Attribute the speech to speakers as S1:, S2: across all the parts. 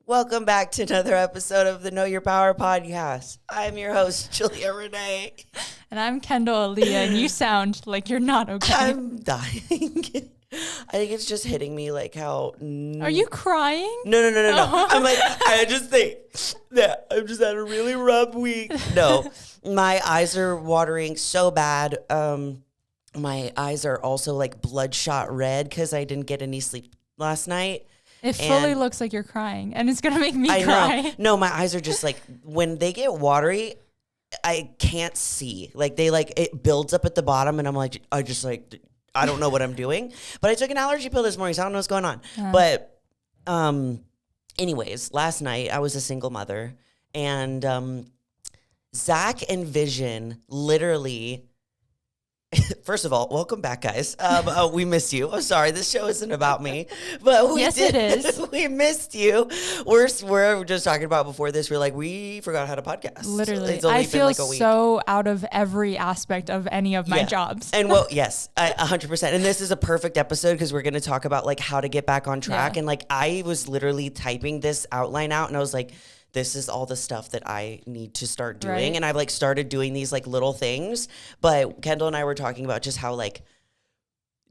S1: Welcome back to another episode of the Know Your Power podcast. I'm your host, Julia Renee.
S2: And I'm Kendall Aaliyah, and you sound like you're not okay.
S1: I'm dying. I think it's just hitting me like how...
S2: Are you crying?
S1: No. I'm like, I just think that I've just had a really rough week. No, my eyes are watering so bad. My eyes are also like bloodshot red because I didn't get any sleep last night.
S2: It fully looks like you're crying, and it's going to make me cry.
S1: Know. No, my eyes are just like, when they get watery, I can't see. Like, it builds up at the bottom, and I'm like, I don't know what I'm doing. But I took an allergy pill this morning, so I don't know what's going on. But anyways, last night, I was a single mother, and Zach and Vision literally... First of all, welcome back, guys. We missed you. I'm sorry, this show isn't about me, but
S2: it is.
S1: We missed you. We're just talking about before this. We're like, we forgot how to podcast.
S2: Literally,
S1: it's only
S2: I
S1: been
S2: feel
S1: like a week.
S2: so out of every aspect of any of my jobs.
S1: And well, yes, 100%. And this is a perfect episode because we're going to talk about like how to get back on track.
S2: Yeah.
S1: And like I was literally typing this outline out, and I was like, this is all the stuff that I need to start doing.
S2: Right.
S1: And I've like started doing these like little things. But Kendall and I were talking about just how like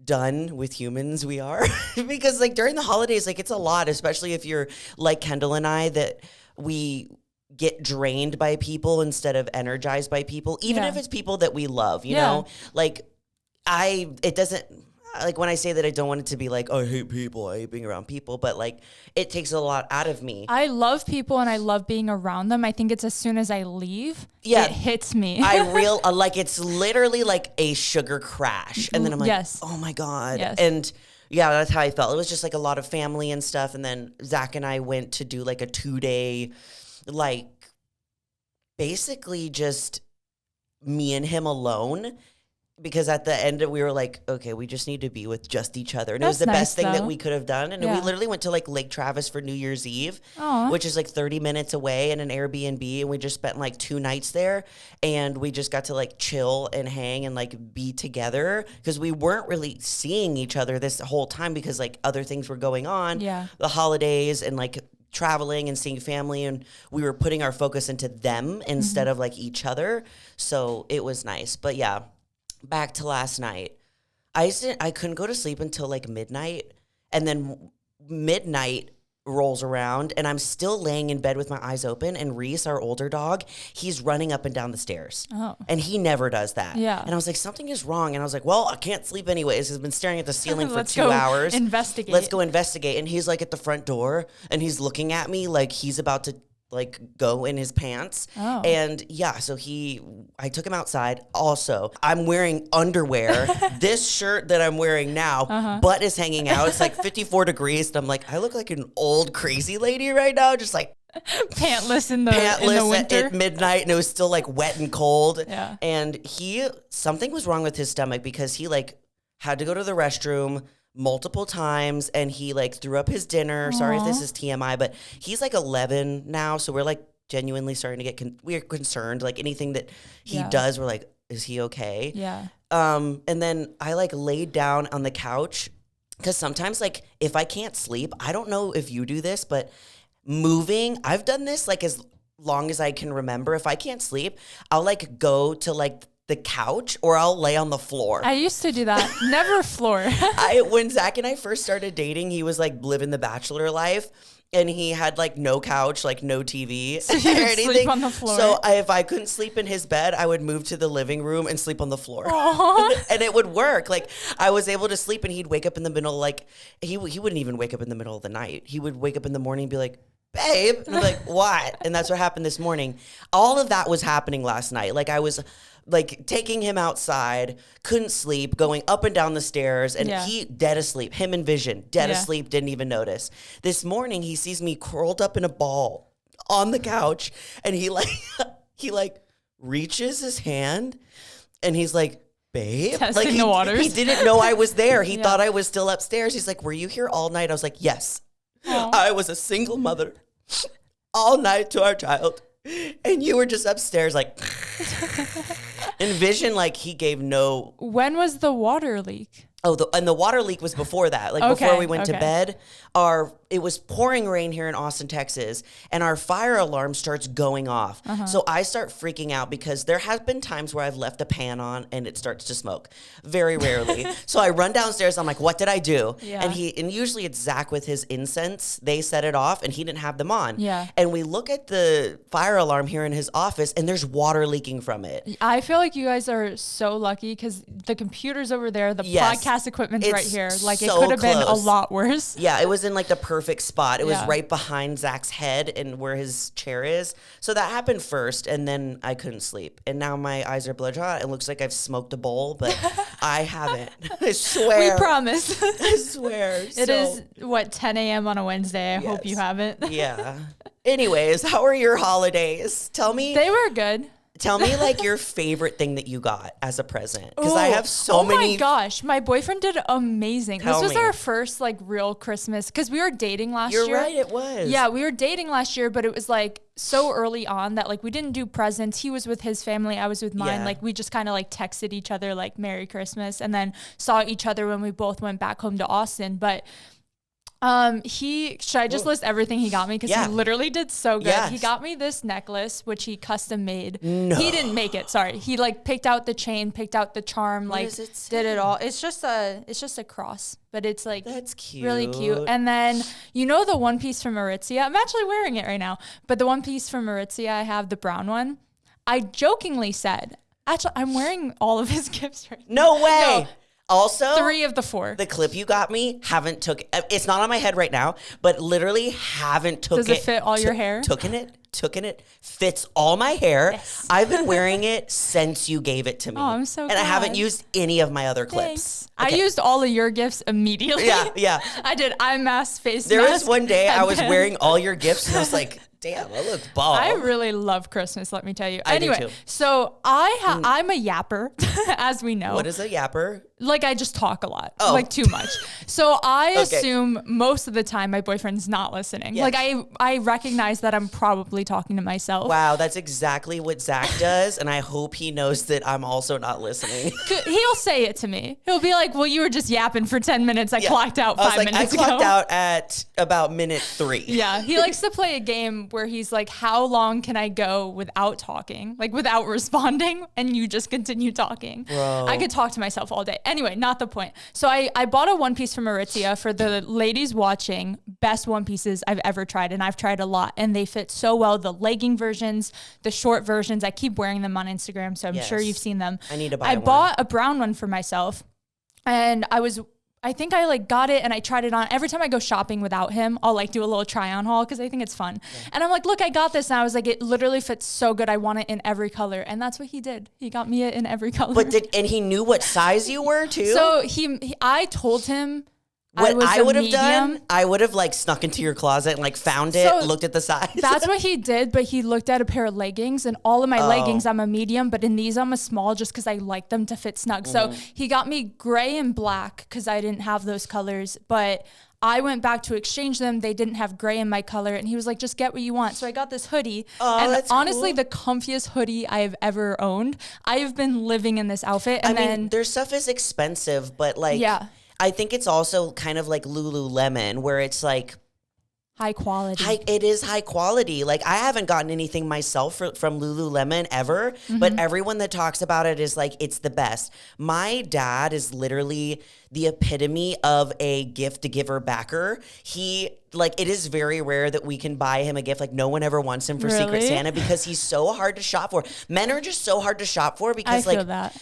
S1: done with humans we are. Because like during the holidays, like it's a lot, especially if you're like Kendall and I, that we get drained by people instead of energized by people, even if it's people that we love, you know? Like it doesn't... Like when I say that, I don't want it to be like, oh, I hate people, I hate being around people, but like it takes a lot out of me.
S2: I love people and I love being around them. I think it's as soon as I leave, it hits me.
S1: Like it's literally like a sugar crash. And then I'm like, oh my God.
S2: Yes.
S1: And yeah, that's how I felt. It was just like a lot of family and stuff. And then Zach and I went to do like a 2-day, like basically just me and him alone. Because at the end, we were like, okay, we just need to be with just each other. And it was the best thing that we could have done. And we literally went to like Lake Travis for New Year's Eve, which is like 30 minutes away in an Airbnb. And we just spent like 2 nights there. And we just got to like chill and hang and like be together. Because we weren't really seeing each other this whole time because like other things were going on.
S2: Yeah.
S1: The holidays and like traveling and seeing family, and we were putting our focus into them instead of like each other. So it was nice. But yeah. Back to last night. I couldn't go to sleep until like midnight, and then midnight rolls around and I'm still laying in bed with my eyes open, and Reese, our older dog, he's running up and down the stairs.
S2: Oh.
S1: And he never does that.
S2: Yeah.
S1: And I was like, something is wrong. And I was like, well, I can't sleep anyways. He's been staring at the ceiling for
S2: Let's
S1: 2
S2: go
S1: hours.
S2: investigate.
S1: Let's go investigate. And he's like at the front door and he's looking at me like he's about to like go in his pants.
S2: Oh.
S1: And yeah, so I took him outside. Also, I'm wearing underwear. This shirt that I'm wearing now, butt is hanging out. It's like 54 degrees. And I'm like, I look like an old crazy lady right now. Just like
S2: pantless in the winter
S1: at midnight, and it was still like wet and cold.
S2: Yeah.
S1: And something was wrong with his stomach because he like had to go to the restroom multiple times, and he like threw up his dinner. Aww. Sorry if this is TMI, but he's like 11 now, so we're like genuinely starting to get we're concerned. Like anything that he does, we're like, is he okay?
S2: Yeah.
S1: And then I like laid down on the couch because sometimes like if I can't sleep, I don't know if you do this, but moving, I've done this like as long as I can remember. If I can't sleep, I'll like go to like the couch or I'll lay on the floor.
S2: I used to do that. Never floor.
S1: When Zach and I first started dating, he was like living the bachelor life, and he had like no couch, like no TV
S2: so you
S1: or
S2: would
S1: anything.
S2: Sleep on the floor.
S1: So if I couldn't sleep in his bed, I would move to the living room and sleep on the floor. And it would work. Like I was able to sleep, and he'd wake up in the middle, like he wouldn't even wake up in the middle of the night. He would wake up in the morning and be like, babe. And I'm like, what? And that's what happened this morning. All of that was happening last night. Like I was like taking him outside, couldn't sleep, going up and down the stairs, and he dead asleep. Him and Vision, dead asleep, didn't even notice. This morning, he sees me curled up in a ball on the couch, and he reaches his hand, and he's like, babe.
S2: Testing the waters.
S1: He didn't know I was there. He thought I was still upstairs. He's like, were you here all night? I was like, yes. Aww. I was a single mother all night to our child. And you were just upstairs like, and Vision, like he gave no.
S2: When was the water leak?
S1: Oh, and the water leak was before that. Like before we went to bed, it was pouring rain here in Austin, Texas, and our fire alarm starts going off. So I start freaking out because there have been times where I've left a pan on and it starts to smoke. Very rarely. So I run downstairs. I'm like, what did I do?
S2: Yeah.
S1: And usually it's Zach with his incense. They set it off and he didn't have them on.
S2: Yeah.
S1: And we look at the fire alarm here in his office and there's water leaking from it.
S2: I feel like you guys are so lucky because the computer's over there, the podcast equipment's right here. Like it could have been a lot worse.
S1: Yeah, it was in like the perfect spot. It was right behind Zach's head and where his chair is. So that happened first, and then I couldn't sleep. And now my eyes are bloodshot. It looks like I've smoked a bowl, but I haven't. I swear.
S2: We promise.
S1: I swear.
S2: It is, 10 a.m. on a Wednesday. I hope you haven't.
S1: Yeah. Anyways, how are your holidays? Tell me.
S2: They were good.
S1: Tell me like your favorite thing that you got as a present. Because I have so many.
S2: Oh my gosh. My boyfriend did amazing. This was our first like real Christmas because we were dating last year.
S1: You're right, it was.
S2: Yeah, we were dating last year, but it was like so early on that like we didn't do presents. He was with his family. I was with mine. Like we just kind of like texted each other like Merry Christmas and then saw each other when we both went back home to Austin. But should I just list everything he got me? Because he literally did so good. Yes. He got me this necklace, which he custom made. No. He didn't make it. Sorry. He like picked out the chain, picked out the charm, what like did it all. It's just a cross, but it's like,
S1: that's cute.
S2: Really cute. And then, the one piece from Aritzia, I'm actually wearing it right now, but the one piece from Aritzia, I have the brown one. I jokingly said, actually, I'm wearing all of his gifts right
S1: now. No way. No. Also,
S2: 3 of the 4.
S1: The clip you got me, haven't took. It's not on my head right now, but literally haven't took it.
S2: Does it fit all your hair?
S1: Tooken it. Fits all my hair. Yes. I've been wearing it since you gave it to me.
S2: Oh, I'm so glad.
S1: And I haven't used any of my other clips.
S2: Okay. I used all of your gifts immediately.
S1: Yeah.
S2: I did. Eye mask, face
S1: there
S2: mask.
S1: There was one day I was wearing all your gifts and I was like, damn, I look bald.
S2: I really love Christmas, let me tell you.
S1: I do too.
S2: So I'm a yapper, as we know.
S1: What is a yapper?
S2: Like I just talk a lot, like too much. So I assume most of the time my boyfriend's not listening. Yes. Like I recognize that I'm probably talking to myself.
S1: Wow, that's exactly what Zach does. And I hope he knows that I'm also not listening.
S2: He'll say it to me. He'll be like, well, you were just yapping for 10 minutes. I clocked out 5 minutes ago.
S1: I clocked out at about minute 3.
S2: Yeah, he likes to play a game where he's like, how long can I go without talking? Like without responding? And you just continue talking.
S1: Bro.
S2: I could talk to myself all day. Anyway, not the point. So I bought a one piece from Aritzia for the ladies watching. Best one pieces I've ever tried. And I've tried a lot. And they fit so well. The legging versions, the short versions. I keep wearing them on Instagram. So I'm sure you've seen them.
S1: I need to buy one.
S2: I bought a brown one for myself. And I think I like got it and I tried it on. Every time I go shopping without him, I'll like do a little try on haul because I think it's fun. Yeah. And I'm like, look, I got this. And I was like, it literally fits so good. I want it in every color. And that's what he did. He got me it in every color.
S1: And he knew what size you were too?
S2: So I told him
S1: what I would have done, I would have like snuck into your closet and like found it, looked at the size.
S2: That's what he did, but he looked at a pair of leggings and all of my leggings, I'm a medium, but in these I'm a small just because I like them to fit snug. So he got me gray and black because I didn't have those colors, but I went back to exchange them. They didn't have gray in my color. And he was like, just get what you want. So I got this hoodie.
S1: Oh,
S2: and
S1: that's
S2: honestly,
S1: cool.
S2: The comfiest hoodie I have ever owned. I have been living in this outfit. And
S1: I mean, their stuff is expensive, but like, I think it's also kind of like Lululemon where it's like,
S2: high quality.
S1: It is high quality. Like I haven't gotten anything myself from Lululemon ever, but everyone that talks about it is like, it's the best. My dad is literally the epitome of a gift giver backer. It is very rare that we can buy him a gift. Like no one ever wants him for Secret Santa because he's so hard to shop for. Men are just so hard to shop for because
S2: I feel that.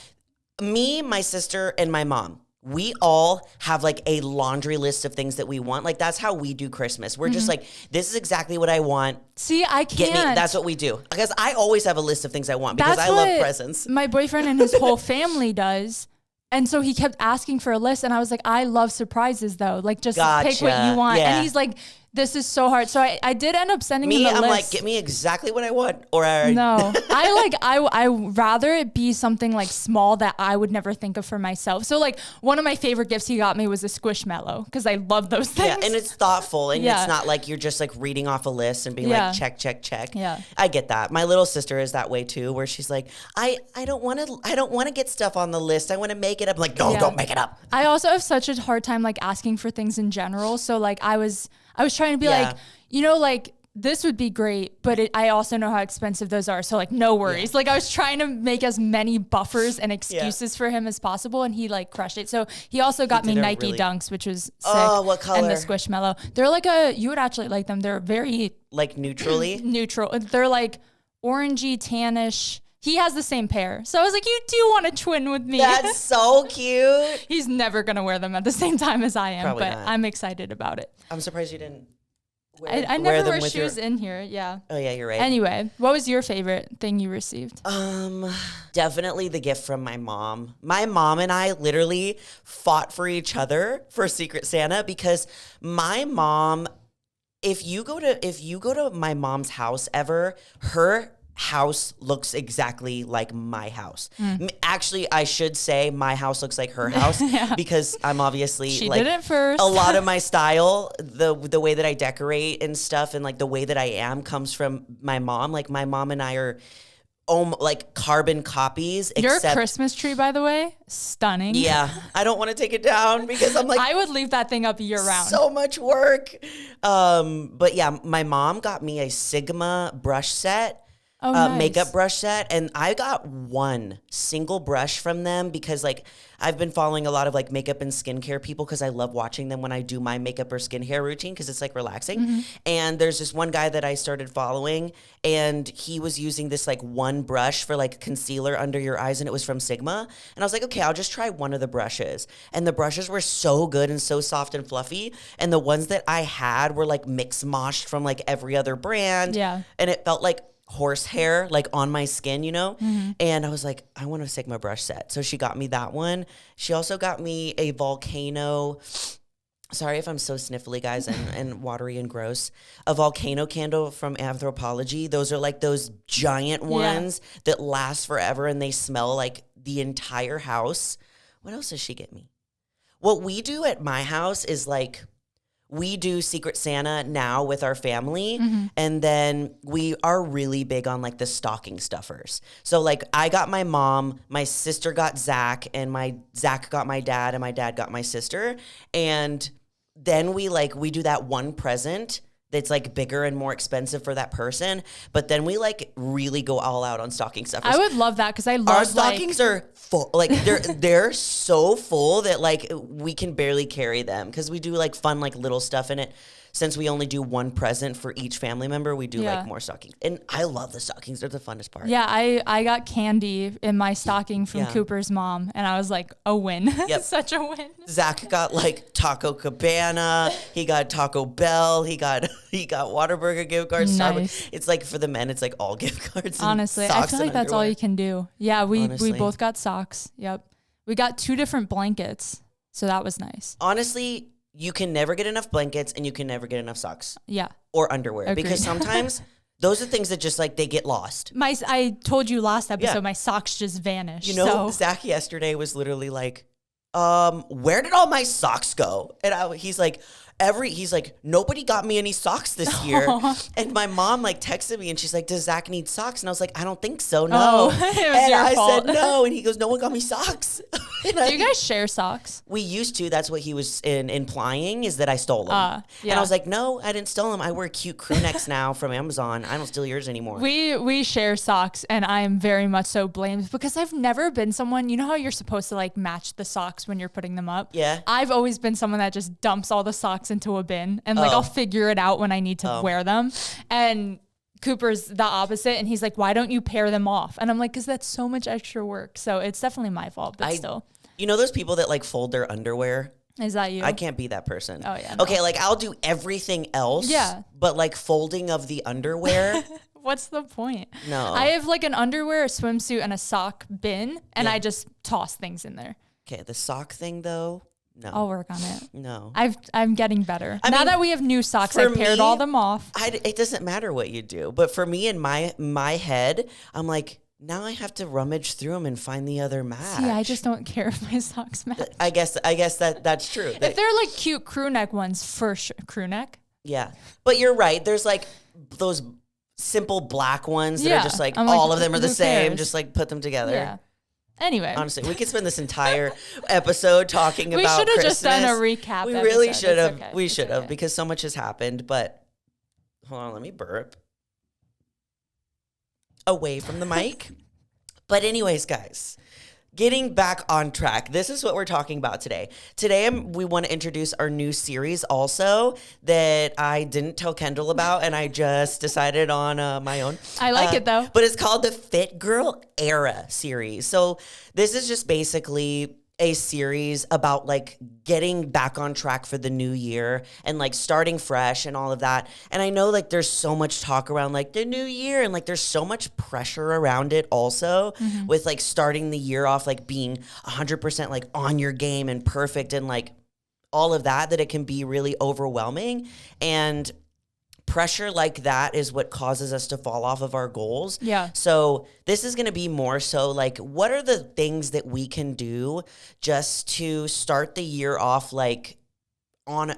S1: Me, my sister, and my mom, we all have like a laundry list of things that we want. Like that's how we do Christmas. We're just like, this is exactly what I want.
S2: See, I can't.
S1: That's what we do. Because I always have a list of things I want because I love presents.
S2: My boyfriend and his whole family does. And so he kept asking for a list. And I was like, I love surprises though. Like just pick what you want. Yeah. And he's like, This is so hard. So I did end up sending him the
S1: I'm
S2: list.
S1: like, get me exactly what I want. Or
S2: No, I rather it be something like small that I would never think of for myself. So like one of my favorite gifts he got me was a Squishmallow because I love those things.
S1: Yeah, and it's thoughtful, and
S2: Yeah.
S1: it's not like you're just like reading off a list and being
S2: Yeah.
S1: like check, check, check.
S2: Yeah.
S1: I get that. My little sister is that way too, where she's like, I don't want to get stuff on the list. I want to make it up. I'm like, no,
S2: Yeah.
S1: don't make it up.
S2: I also have such a hard time like asking for things in general. So like I was trying to be
S1: Yeah.
S2: like, like this would be great, but I also know how expensive those are. So like no worries. Like I was trying to make as many buffers and excuses for him as possible, and he like crushed it. So he also got me
S1: did a
S2: Nike
S1: really-
S2: Dunks, which was sick.
S1: Oh, what
S2: And the
S1: color?
S2: Squishmallow. They're like you would actually like them. They're very
S1: Like neutrally.
S2: neutral. They're like orangey, tannish. He has the same pair. So I was like, you do want to twin with me.
S1: That's so cute.
S2: He's never going to wear them at the same time as I am,
S1: Probably
S2: but
S1: not.
S2: I'm excited about it.
S1: I'm surprised you didn't
S2: I never
S1: them
S2: wear
S1: with
S2: shoes
S1: your-
S2: in here. Yeah.
S1: Oh yeah, you're right.
S2: Anyway, what was your favorite thing you received?
S1: Definitely the gift from my mom. My mom and I literally fought for each other for Secret Santa because my mom, if you go to my mom's house ever, her house looks exactly like my house. Actually, I should say my house looks like her house because I'm obviously
S2: She
S1: like
S2: did it first.
S1: a lot of my style, the way that I decorate and stuff, and like the way that I am comes from my mom. Like my mom and I are like carbon copies.
S2: Your
S1: except,
S2: Christmas tree, by the way, stunning.
S1: yeah, I don't want to take it down because I'm like,
S2: I would leave that thing up year round.
S1: so much work. But yeah, my mom got me a Sigma brush set.
S2: Oh, nice.
S1: Makeup brush set, and I got one single brush from them because like I've been following a lot of like makeup and skincare people because I love watching them when I do my makeup or skincare routine because it's like relaxing.
S2: Mm-hmm.
S1: And there's this one guy that I started following, and he was using this like one brush for like concealer under your eyes, and it was from Sigma. And I was like, okay, I'll just try one of the brushes. And the brushes were so good and so soft and fluffy, and the ones that I had were like mix moshed from like every other brand.
S2: Yeah.
S1: And it felt like horsehair like on my skin, and I was like, I want a Sigma brush set. So she got me that one. She also got me a volcano, sorry if I'm so sniffly, guys, and watery and gross, a volcano candle from Anthropology. Those are like those giant ones that last forever and they smell like the entire house. What else does she get me? What we do at my house is like, we do Secret Santa now with our family, and then we are really big on like the stocking stuffers. So like I got my mom, my sister got Zach, and Zach got my dad, and my dad got my sister. And then we do that one present that's like bigger and more expensive for that person. But then we like really go all out on stocking stuffers.
S2: I would love that because I love
S1: Our stockings are full. Like they're so full that like we can barely carry them because we do like fun like little stuff in it. Since we only do one present for each family member, we do like more stockings. And I love the stockings. They're the funnest part.
S2: Yeah, I got candy in my stocking from
S1: Yeah.
S2: Cooper's mom, and I was like, a win.
S1: Yep.
S2: Such a win.
S1: Zach got like Taco Cabana. He got Taco Bell. He got Whataburger gift cards.
S2: Nice.
S1: Starbucks. It's like for the men, it's like all gift cards. And
S2: Honestly, I
S1: socks
S2: feel
S1: and
S2: like that's all
S1: underwear.
S2: you can do. Yeah, we
S1: Honestly.
S2: both got socks. Yep. We got 2 different blankets, so that was nice.
S1: Honestly, you can never get enough blankets and you can never get enough socks
S2: Yeah.
S1: or underwear
S2: Agreed.
S1: because sometimes those are things that just like they get lost.
S2: I told you last episode,
S1: Yeah.
S2: my socks just vanished.
S1: You know,
S2: so.
S1: Zach yesterday was literally like, where did all my socks go? And he's like, nobody got me any socks this year. And my mom like texted me and she's like, does Zach need socks? And I was like, I don't think so. No.
S2: Oh, it was
S1: and
S2: your
S1: I
S2: fault.
S1: said no. And he goes, no one got me socks. And
S2: Do you guys share socks?
S1: we used to. That's what he was implying is that I stole them. And
S2: yeah.
S1: I was like, no, I didn't steal them. I wear cute crew necks now from Amazon. I don't steal yours anymore.
S2: We share socks, and I am very much so blamed because I've never been someone, you know how you're supposed to like match the socks when you're putting them up?
S1: Yeah.
S2: I've always been someone that just dumps all the socks into a bin and like I'll figure it out when I need to wear them. And Cooper's the opposite, and he's like, why don't you pair them off? And I'm like, because that's so much extra work. So it's definitely my fault, but still.
S1: You know those people that like fold their underwear?
S2: Is that you?
S1: I can't be that person.
S2: Oh, yeah, no.
S1: Okay, like I'll do everything else.
S2: Yeah.
S1: But like folding of the underwear.
S2: What's the point?
S1: No.
S2: I have like an underwear, a swimsuit, and a sock bin, and I just toss things in there.
S1: Okay, the sock thing though, No.
S2: I'll work on it.
S1: No.
S2: I'm getting better.
S1: I
S2: now
S1: mean,
S2: that we have new socks, I
S1: for
S2: paired
S1: me,
S2: all them off.
S1: It doesn't matter what you do. But for me, in my head, I'm like, now I have to rummage through them and find the other match.
S2: See, I just don't care if my socks match.
S1: I guess that's true.
S2: If they're like cute crew neck ones, for sure. Crew neck?
S1: Yeah. But you're right. There's like those simple black ones that are just like
S2: I'm
S1: all
S2: like,
S1: of them are the
S2: who
S1: same.
S2: cares?
S1: Just like put them together.
S2: Yeah. Anyway.
S1: Honestly, we could spend this entire episode talking
S2: We
S1: about
S2: should have
S1: Christmas.
S2: just done a recap.
S1: We really
S2: episode.
S1: should
S2: It's
S1: have.
S2: okay.
S1: We
S2: It's
S1: should have
S2: okay.
S1: because so much has happened. But hold on, let me burp away from the mic. But anyways, guys, getting back on track. This is what we're talking about today. Today, we want to introduce our new series also that I didn't tell Kendall about, and I just decided on my own.
S2: I like it though.
S1: But it's called the Fit Girl Era series. So this is just basically a series about like getting back on track for the new year and like starting fresh and all of that. And I know like there's so much talk around like the new year and like there's so much pressure around it also with like starting the year off like being 100% like on your game and perfect and like all of that it can be really overwhelming. And pressure like that is what causes us to fall off of our goals.
S2: Yeah.
S1: So this is going to be more so like, what are the things that we can do just to start the year off like on,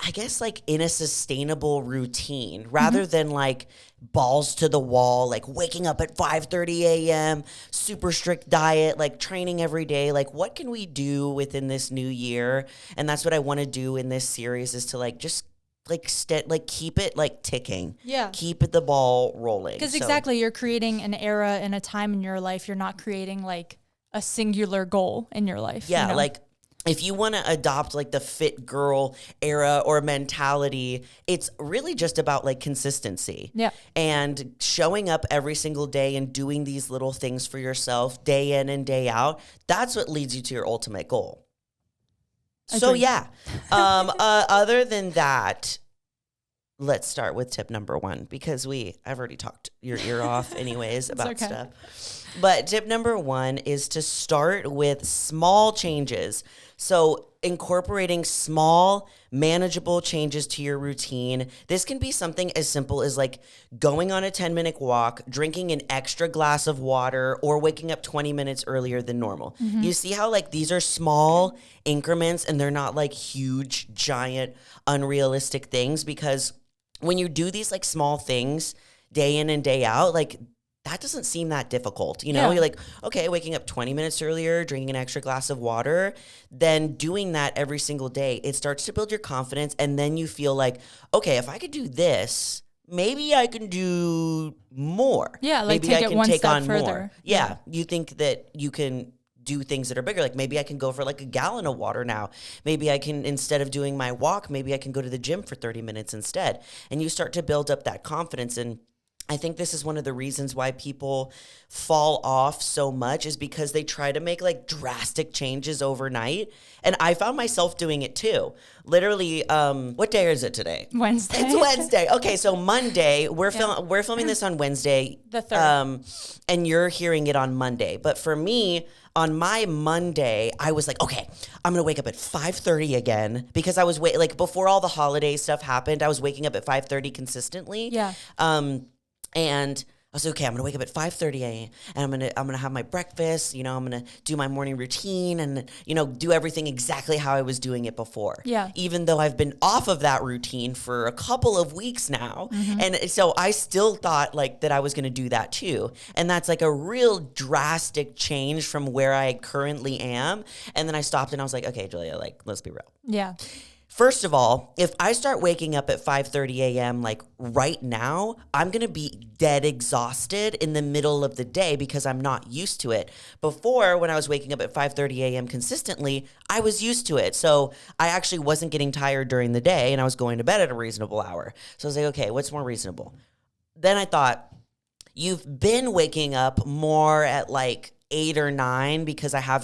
S1: I guess like in a sustainable routine rather than like balls to the wall, like waking up at 5:30 a.m., super strict diet, like training every day. Like what can we do within this new year? And that's what I want to do in this series is to like just like keep it like ticking.
S2: Yeah.
S1: Keep the ball rolling.
S2: Because
S1: So-
S2: exactly, you're creating an era and a time in your life. You're not creating like a singular goal in your life.
S1: Yeah,
S2: you know?
S1: like if you want to adopt like the fit girl era or mentality, it's really just about like consistency.
S2: Yeah.
S1: And showing up every single day and doing these little things for yourself day in and day out. That's what leads you to your ultimate goal. So
S2: Agreed.
S1: yeah, other than that, let's start with tip number 1 because I've already talked your ear off anyways about
S2: okay.
S1: stuff. But tip number 1 is to start with small changes. So incorporating small, manageable changes to your routine. This can be something as simple as like going on a 10-minute walk, drinking an extra glass of water, or waking up 20 minutes earlier than normal. You see how like these are small increments and they're not like huge, giant, unrealistic things, because when you do these like small things day in and day out, like that doesn't seem that difficult. You know,
S2: Yeah.
S1: you're like, okay, waking up 20 minutes earlier, drinking an extra glass of water, then doing that every single day, it starts to build your confidence. And then you feel like, okay, if I could do this, maybe I can do more.
S2: Yeah, like
S1: maybe
S2: take
S1: I
S2: it
S1: can
S2: one
S1: take
S2: step
S1: on more.
S2: further.
S1: Yeah. You think that you can do things that are bigger. Like maybe I can go for like a gallon of water now. Maybe I can, instead of doing my walk, maybe I can go to the gym for 30 minutes instead. And you start to build up that confidence. And I think this is one of the reasons why people fall off so much is because they try to make like drastic changes overnight. And I found myself doing it too. Literally, what day is it today?
S2: Wednesday.
S1: It's Wednesday. Okay, so Monday, we're filming this on Wednesday.
S2: The 3rd.
S1: And you're hearing it on Monday. But for me, on my Monday, I was like, okay, I'm gonna wake up at 5:30 again because I was like before all the holiday stuff happened, I was waking up at 5:30 consistently.
S2: Yeah.
S1: And I was like, okay, I'm gonna wake up at 5:30 a.m. and I'm gonna have my breakfast. You know, I'm gonna do my morning routine and do everything exactly how I was doing it before.
S2: Yeah.
S1: Even though I've been off of that routine for a couple of weeks now, and so I still thought like that I was gonna do that too. And that's like a real drastic change from where I currently am. And then I stopped and I was like, okay, Julia, like let's be real.
S2: Yeah.
S1: First of all, if I start waking up at 5:30 a.m. like right now, I'm going to be dead exhausted in the middle of the day because I'm not used to it. Before, when I was waking up at 5:30 a.m. consistently, I was used to it. So I actually wasn't getting tired during the day and I was going to bed at a reasonable hour. So I was like, okay, what's more reasonable? Then I thought, you've been waking up more at like 8 or 9 because I've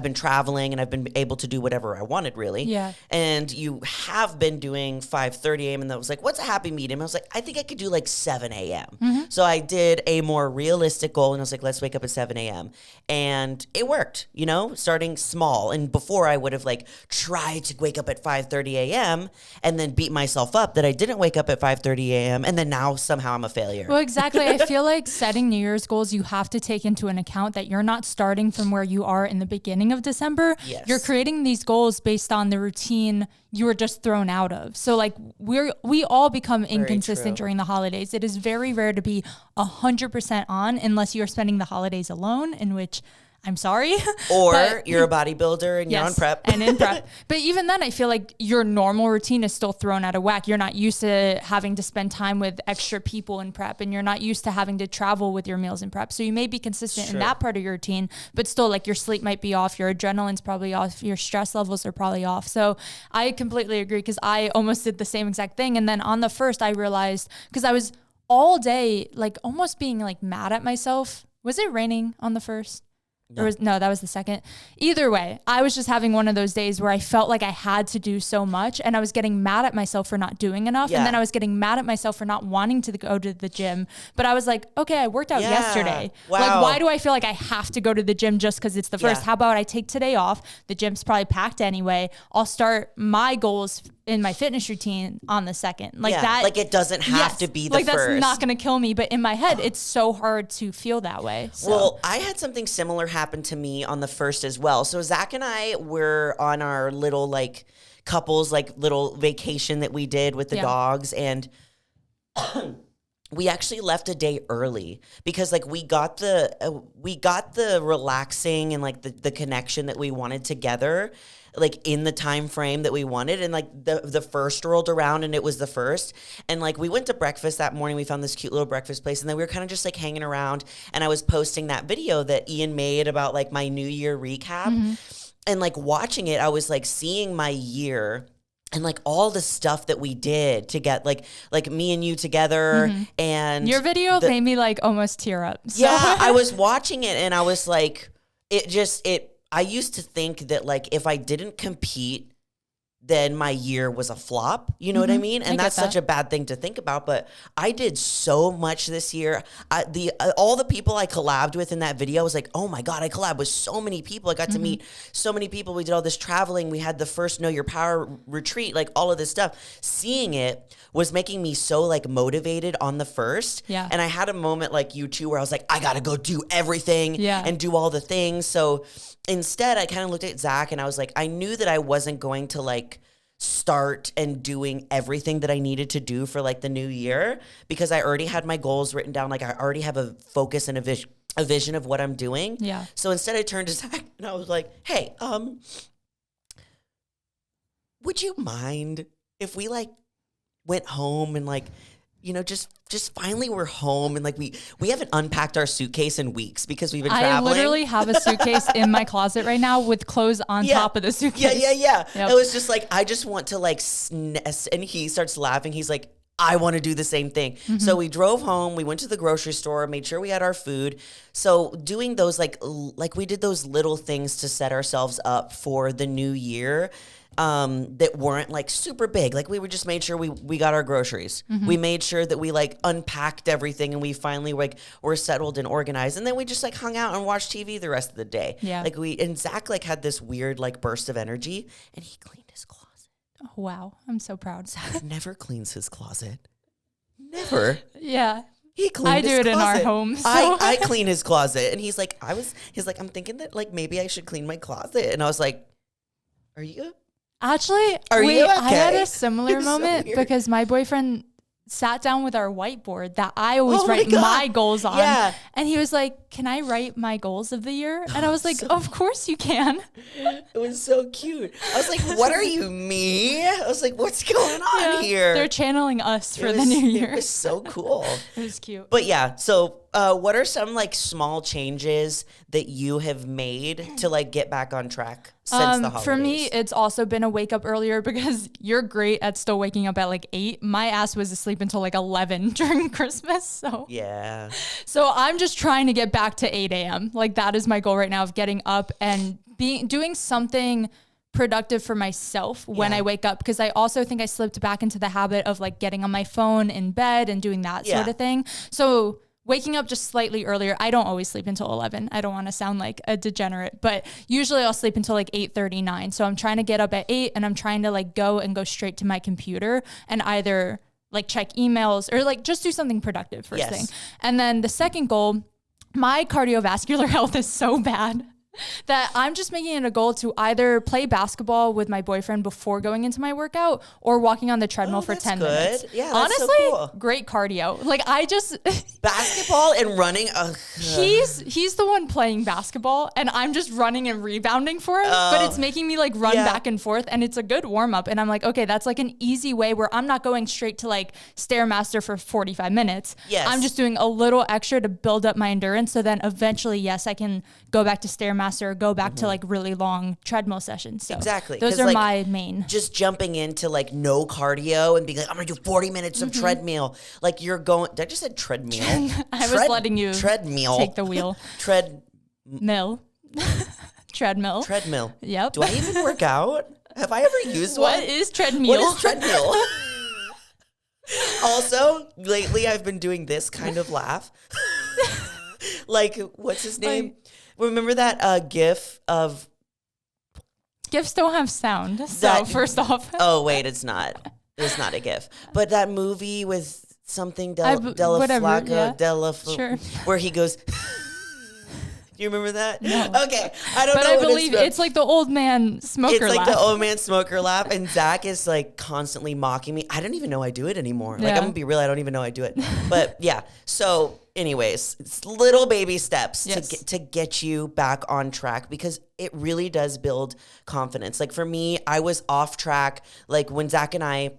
S1: been traveling and I've been able to do whatever I wanted, really.
S2: Yeah.
S1: And you have been doing 5:30 a.m. and I was like, what's a happy medium? I was like, I think I could do like 7 a.m. So I did a more realistic goal and I was like, let's wake up at 7 a.m. And it worked, starting small. And before I would have like tried to wake up at 5:30 a.m. and then beat myself up that I didn't wake up at 5:30 a.m. and then now somehow I'm a failure.
S2: Well, exactly. I feel like setting New Year's goals, you have to take into an account that you're not starting from where you are in the beginning of December.
S1: Yes.
S2: You're creating these goals based on the routine you were just thrown out of. So like we all become inconsistent during the holidays. It is very rare to be 100% on unless you're spending the holidays alone, in which I'm sorry.
S1: Or you're a bodybuilder and you're on prep.
S2: And in prep. But even then, I feel like your normal routine is still thrown out of whack. You're not used to having to spend time with extra people in prep, and you're not used to having to travel with your meals in prep. So you may be consistent in that part of your routine, but still like your sleep might be off, your adrenaline's probably off, your stress levels are probably off. So I completely agree because I almost did the same exact thing. And then on the first, I realized, because I was all day like almost being like mad at myself. Was it raining on the first? No, that was the second. Either way, I was just having one of those days where I felt like I had to do so much and I was getting mad at myself for not doing enough. And then I was getting mad at myself for not wanting to go to the gym. But I was like, okay, I worked out yesterday.
S1: Wow.
S2: Like, why do I feel like I have to go to the gym just because it's the first? How about I take today off? The gym's probably packed anyway. I'll start my goals in my fitness routine on the second. Like that.
S1: Like it doesn't have to be the
S2: like
S1: first.
S2: That's not going to kill me. But in my head, it's so hard to feel that way. So.
S1: Well, I had something similar happen to me on the first as well. So Zach and I were on our little like couples, like little vacation that we did with the dogs. And we actually left a day early because like we got the relaxing and like the connection that we wanted together, like in the time frame that we wanted. And like the first rolled around and it was the first. And like we went to breakfast that morning. We found this cute little breakfast place. And then we were kind of just like hanging around. And I was posting that video that Ian made about like my New Year recap. And like watching it, I was like seeing my year and like all the stuff that we did to get like me and you together. And
S2: your video made me like almost tear up. So.
S1: Yeah, I was watching it and I was like, I used to think that like if I didn't compete, then my year was a flop. You know what I mean? And that's such a bad thing to think about. But I did so much this year. All the people I collabed with in that video, I was like, oh my God, I collabed with so many people. I got to meet so many people. We did all this traveling. We had the first Know Your Power retreat, like all of this stuff. Seeing it was making me so like motivated on the first.
S2: Yeah.
S1: And I had a moment like you too, where I was like, I got to go do everything and do all the things. So instead, I kind of looked at Zach and I was like, I knew that I wasn't going to like start and doing everything that I needed to do for like the new year because I already had my goals written down. Like I already have a focus and a vision of what I'm doing.
S2: Yeah.
S1: So instead I turned to Zach and I was like, hey, would you mind if we like went home and like, just finally we're home and like we haven't unpacked our suitcase in weeks because we've been traveling.
S2: I literally have a suitcase in my closet right now with clothes on top of the suitcase.
S1: Yeah.
S2: Yep.
S1: It was just like, I just want to like, and he starts laughing. He's like, I want to do the same thing. So we drove home, we went to the grocery store, made sure we had our food. So doing those like we did those little things to set ourselves up for the new year. That weren't like super big. Like we just made sure we got our groceries. We made sure that we like unpacked everything and we finally like were settled and organized. And then we just like hung out and watched TV the rest of the day.
S2: Yeah.
S1: Like and Zach like had this weird like burst of energy and he cleaned his closet.
S2: Oh, wow. I'm so proud.
S1: Zach never cleans his closet. Never.
S2: Yeah.
S1: He cleaned
S2: I do
S1: his
S2: it in our
S1: closet.
S2: home. So.
S1: I clean his closet. And he's like, I'm thinking that like maybe I should clean my closet. And I was like, are you?
S2: Actually,
S1: you okay?
S2: I had a similar moment
S1: so
S2: because my boyfriend sat down with our whiteboard that I always write my goals on.
S1: Yeah.
S2: And he was like, can I write my goals of the year? And I was like, of course you can.
S1: It was so cute. I was like, what are you, me? I was like, what's going on here?
S2: They're channeling us for the new year.
S1: It was so cool.
S2: It was cute.
S1: But yeah, so what are some like small changes that you have made to like get back on track since the holidays?
S2: For me, it's also been a wake up earlier because you're great at still waking up at like 8. My ass was asleep until like 11 during Christmas. So
S1: yeah.
S2: So I'm just just trying to get back to 8 a.m. Like that is my goal right now, of getting up and doing something productive for myself when I wake up, because I also think I slipped back into the habit of like getting on my phone in bed and doing that sort of thing. So waking up just slightly earlier. I don't always sleep until 11. I don't want to sound like a degenerate, but usually I'll sleep until like 8:39. So I'm trying to get up at 8 and I'm trying to like go straight to my computer and either like check emails or like just do something productive first thing. And then the second goal, my cardiovascular health is so bad that I'm just making it a goal to either play basketball with my boyfriend before going into my workout or walking on the treadmill for 10 minutes.
S1: Yeah,
S2: honestly,
S1: so cool.
S2: Great cardio. Like I just
S1: basketball and running.
S2: He's the one playing basketball and I'm just running and rebounding for him, but it's making me like run back and forth, and it's a good warm up. And I'm like, okay, that's like an easy way where I'm not going straight to like Stairmaster for 45 minutes. I'm just doing a little extra to build up my endurance. So then eventually, yes, I can go back to Stairmaster or go back to like really long treadmill sessions. So those are like, my main.
S1: Just jumping into like no cardio and being like, I'm gonna do 40 minutes of treadmill. Like you're going, I just said treadmill.
S2: I was letting you
S1: treadmill.
S2: Take the wheel. Treadmill. Yep.
S1: Do I even work out? Have I ever used one?
S2: What is treadmill?
S1: What is treadmill? Also, lately I've been doing this kind of laugh. Like, what's his name? Remember that GIF of...
S2: GIFs don't have sound, so first off.
S1: Oh, wait, it's not. It's not a GIF. But that movie with something Della Flaco,
S2: sure.
S1: Where he goes... Do you remember that?
S2: No.
S1: Okay, I don't know.
S2: But I believe it's like the old man smoker laugh.
S1: It's like the old man smoker laugh, and Zach is like constantly mocking me. I don't even know I do it anymore. Like I'm gonna be real, I don't even know I do it. But yeah. So, anyways, it's little baby steps to get you back on track, because it really does build confidence. Like for me, I was off track. Like when Zach and I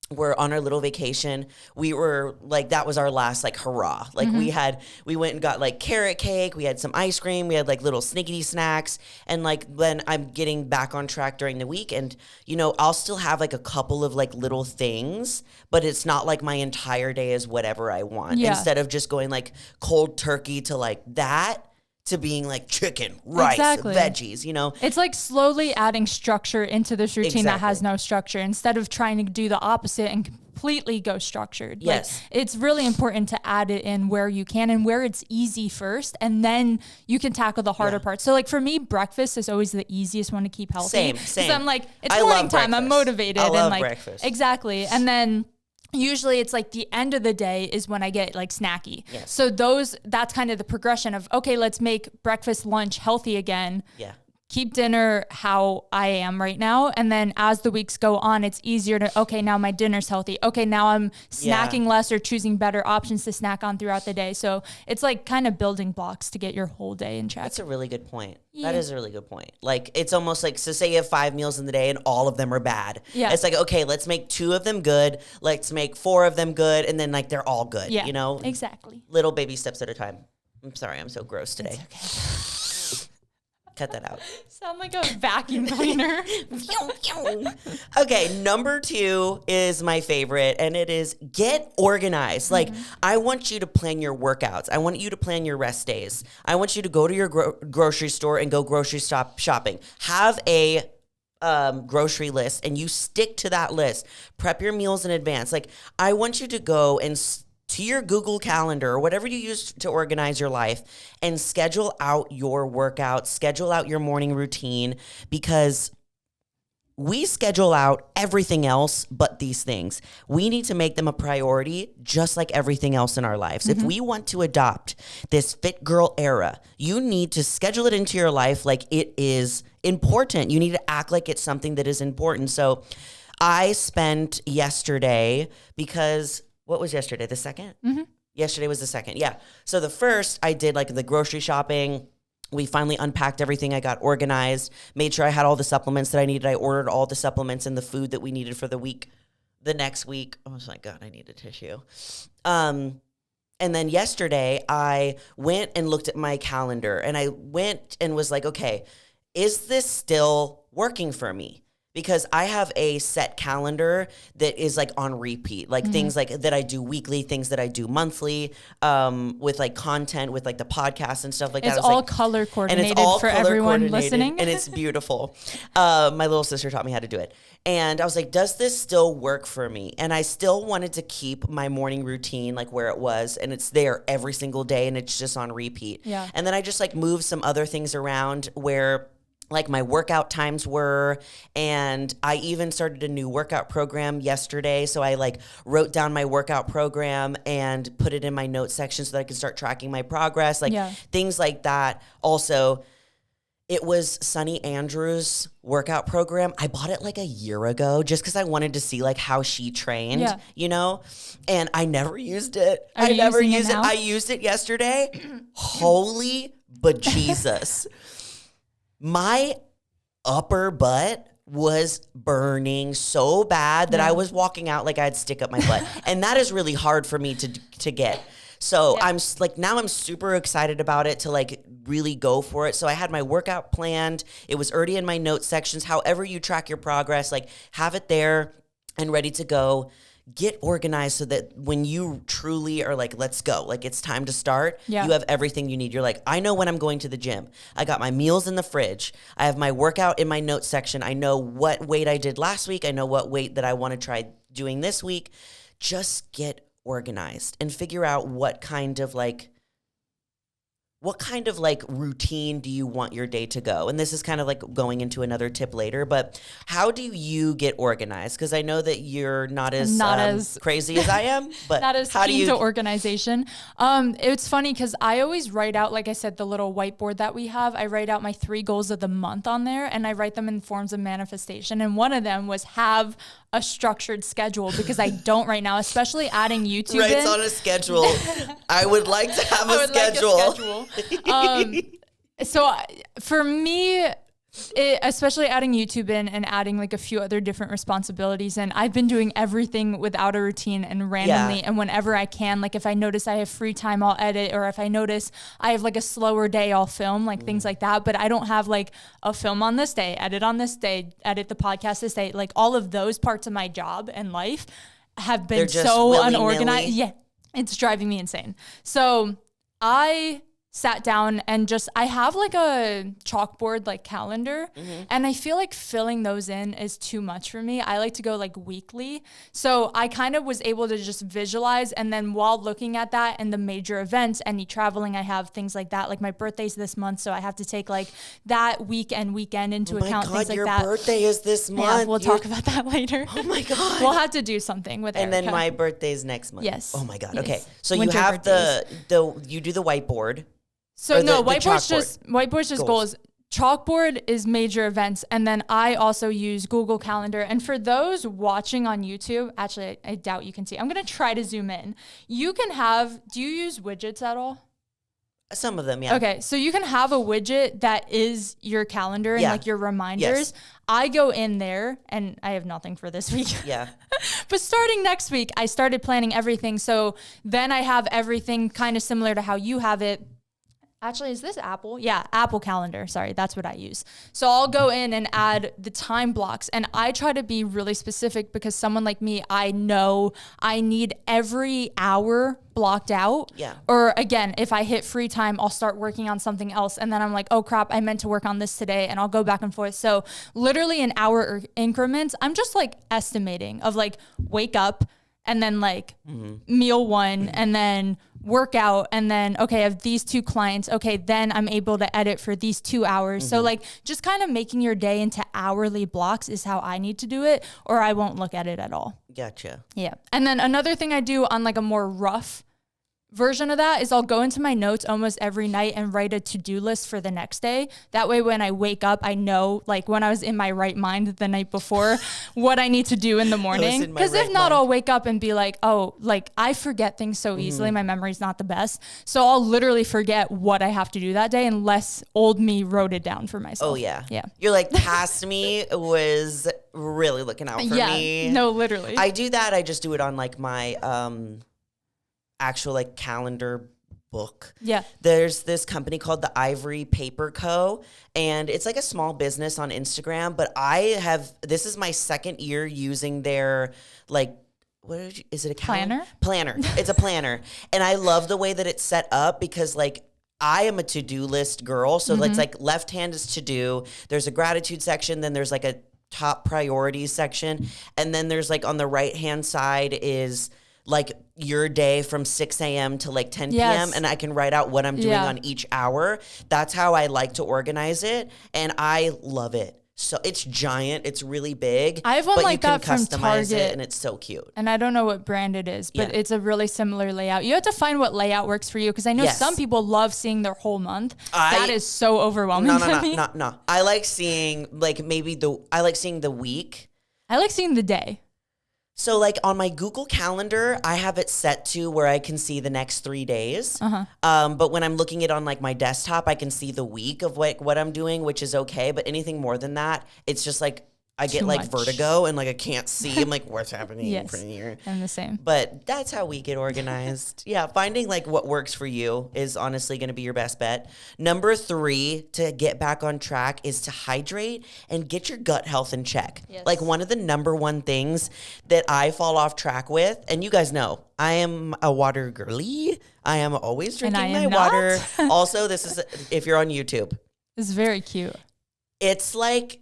S1: were on our little vacation, we were like, that was our last like hurrah. Like we went and got like carrot cake, we had some ice cream, we had like little snickety snacks, and like then I'm getting back on track during the week, and you know, I'll still have like a couple of like little things, but it's not like my entire day is whatever I want. Instead of just going like cold turkey to like that, to being like chicken, rice, veggies, you know?
S2: It's like slowly adding structure into this routine that has no structure, instead of trying to do the opposite and completely go structured.
S1: Yes.
S2: Like, it's really important to add it in where you can and where it's easy first, and then you can tackle the harder parts. So like for me, breakfast is always the easiest one to keep healthy.
S1: Same.
S2: Because I'm like, it's morning time, I'm motivated.
S1: I love
S2: and like,
S1: breakfast.
S2: Exactly. And then usually it's like the end of the day is when I get like snacky.
S1: Yes.
S2: So that's kind of the progression of, okay, let's make breakfast, lunch healthy again.
S1: Yeah.
S2: Keep dinner how I am right now. And then as the weeks go on, it's easier to, okay, now my dinner's healthy. Okay, now I'm snacking less or choosing better options to snack on throughout the day. So it's like kind of building blocks to get your whole day in check.
S1: That's a really good point. Yeah. That is a really good point. Like, it's almost like, so say you have 5 meals in the day and all of them are bad.
S2: Yeah.
S1: It's like, okay, let's make 2 of them good. Let's make 4 of them good. And then like, they're all good, you know?
S2: Exactly.
S1: Little baby steps at a time. I'm sorry, I'm so gross today.
S2: It's okay.
S1: Cut that out.
S2: Sound like a vacuum cleaner.
S1: Okay, number 2 is my favorite, and it is get organized. Like, I want you to plan your workouts. I want you to plan your rest days. I want you to go to your grocery store and go grocery shopping. Have a grocery list, and you stick to that list. Prep your meals in advance. Like, I want you to go and to your Google Calendar or whatever you use to organize your life and schedule out your workouts, schedule out your morning routine, because we schedule out everything else but these things. We need to make them a priority, just like everything else in our lives. If we want to adopt this fit girl era, you need to schedule it into your life like it is important. You need to act like it's something that is important. So I spent yesterday, because what was yesterday? The 2nd? Yesterday was the 2nd. Yeah. So the 1st, I did like the grocery shopping. We finally unpacked everything. I got organized, made sure I had all the supplements that I needed. I ordered all the supplements and the food that we needed for the week. The next week, I was like, God, I need a tissue. And then yesterday, I went and looked at my calendar, and I went and was like, okay, is this still working for me? because I have a set calendar that is like on repeat, like things like that I do weekly, things that I do monthly, with like content, with like the podcast and stuff like that.
S2: It's all
S1: like,
S2: color coordinated
S1: and it's all
S2: for
S1: color
S2: everyone
S1: coordinated,
S2: listening.
S1: and it's beautiful. My little sister taught me how to do it. And I was like, does this still work for me? And I still wanted to keep my morning routine like where it was, and it's there every single day, and it's just on repeat.
S2: Yeah.
S1: And then I just like moved some other things around where like my workout times were, and I even started a new workout program yesterday. So I like wrote down my workout program and put it in my notes section so that I can start tracking my progress, like things like that. Also, it was Sunny Andrews' workout program. I bought it like a year ago just because I wanted to see like how she trained, you know? And I never used it.
S2: Are you
S1: never
S2: using it
S1: used it.
S2: now?
S1: I used it yesterday. Holy bejesus. My upper butt was burning so bad that I was walking out like I had stick up my butt. And that is really hard for me to get. So I'm like, now I'm super excited about it to like really go for it. So I had my workout planned. It was already in my notes sections. However you track your progress, like have it there and ready to go. Get organized so that when you truly are like, let's go, like it's time to start, you have everything you need. You're like, I know when I'm going to the gym. I got my meals in the fridge. I have my workout in my notes section. I know what weight I did last week. I know what weight that I want to try doing this week. Just get organized and figure out what kind of like routine do you want your day to go? And this is kind of like going into another tip later, but how do you get organized? Because I know that you're not as crazy as I am, but
S2: not as
S1: how do
S2: keen
S1: you
S2: to organization. It's funny because I always write out, like I said, the little whiteboard that we have. I write out my 3 goals of the month on there, and I write them in forms of manifestation. And one of them was have a structured schedule, because I don't right now, especially adding YouTube
S1: writes on a schedule. I would like to have a schedule.
S2: So for me, especially adding YouTube in and adding like a few other different responsibilities, and I've been doing everything without a routine and randomly, and whenever I can, like if I notice I have free time, I'll edit, or if I notice I have like a slower day, I'll film, like things like that. But I don't have like a film on this day, edit on this day, edit the podcast this day. Like all of those parts of my job and life have been so unorganized. Yeah, it's driving me insane. So I sat down and I have like a chalkboard like calendar, and I feel like filling those in is too much for me. I like to go like weekly. So I kind of was able to just visualize, and then while looking at that and the major events, any traveling I have, things like that, like my birthday's this month, so I have to take like that weekend into account, things like that.
S1: Your birthday is this month.
S2: Yeah, we'll talk about that later.
S1: Oh my God.
S2: We'll have to do something with
S1: And
S2: Erica.
S1: then my birthday's next month.
S2: Yes.
S1: Oh my God.
S2: Yes.
S1: Okay. So
S2: Winter
S1: you have
S2: birthdays.
S1: you do the whiteboard.
S2: So no, whiteboard's just goals. Chalkboard is major events, and then I also use Google Calendar. And for those watching on YouTube, actually, I doubt you can see. I'm gonna try to zoom in. You can have. Do you use widgets at all?
S1: Some of them, yeah.
S2: Okay, so you can have a widget that is your calendar and like your reminders.
S1: Yes.
S2: I go in there, and I have nothing for this week.
S1: Yeah.
S2: But starting next week, I started planning everything. So then I have everything kind of similar to how you have it. Actually, is this Apple? Yeah, Apple Calendar. Sorry, that's what I use. So I'll go in and add the time blocks. And I try to be really specific, because someone like me, I know I need every hour blocked out.
S1: Yeah.
S2: Or again, if I hit free time, I'll start working on something else. And then I'm like, oh crap, I meant to work on this today. And I'll go back and forth. So literally in hour increments, I'm just like estimating of like wake up, and then like meal one, and then workout, and then, okay, I have these 2 clients. Okay, then I'm able to edit for these 2 hours. So like just kind of making your day into hourly blocks is how I need to do it, or I won't look at it at all.
S1: Gotcha.
S2: Yeah. And then another thing I do on like a more rough version of that is I'll go into my notes almost every night and write a to-do list for the next day. That way, when I wake up, I know, like when I was in my right mind the night before, what I need to do in the morning. Because if not, I'll wake up and be like, oh, like I forget things so easily. My memory's not the best. So I'll literally forget what I have to do that day unless old me wrote it down for myself.
S1: Oh yeah.
S2: Yeah.
S1: You're like, past me was really looking out for me.
S2: No, literally.
S1: I do that. I just do it on like my actual like calendar book.
S2: Yeah.
S1: There's this company called the Ivory Paper Co. And it's like a small business on Instagram. But this is my second year using their like, is it a calendar? Planner. It's a planner. And I love the way that it's set up because like I am a to-do list girl. So it's like left hand is to do. There's a gratitude section. Then there's like a top priorities section. And then there's like on the right hand side is like your day from 6 a.m. to like 10 p.m. And I can write out what I'm doing on each hour. That's how I like to organize it. And I love it. So it's giant. It's really big.
S2: I have one like that from Target.
S1: It and it's so cute.
S2: And I don't know what brand it is, but it's a really similar layout. You have to find what layout works for you because I know some people love seeing their whole month. That is so overwhelming to me.
S1: No. I like seeing like I like seeing the week.
S2: I like seeing the day.
S1: So like on my Google Calendar, I have it set to where I can see the next 3 days. But when I'm looking at on like my desktop, I can see the week of what I'm doing, which is okay. But anything more than that, it's just like I get like vertigo and like I can't see. I'm like, what's happening from here?
S2: I'm the same.
S1: But that's how we get organized. Finding like what works for you is honestly going to be your best bet. Number 3 to get back on track is to hydrate and get your gut health in check. Yes. Like one of the number one things that I fall off track with, and you guys know, I am a water girly. I am always drinking my water. Also, this is if you're on YouTube.
S2: It's very cute.
S1: It's like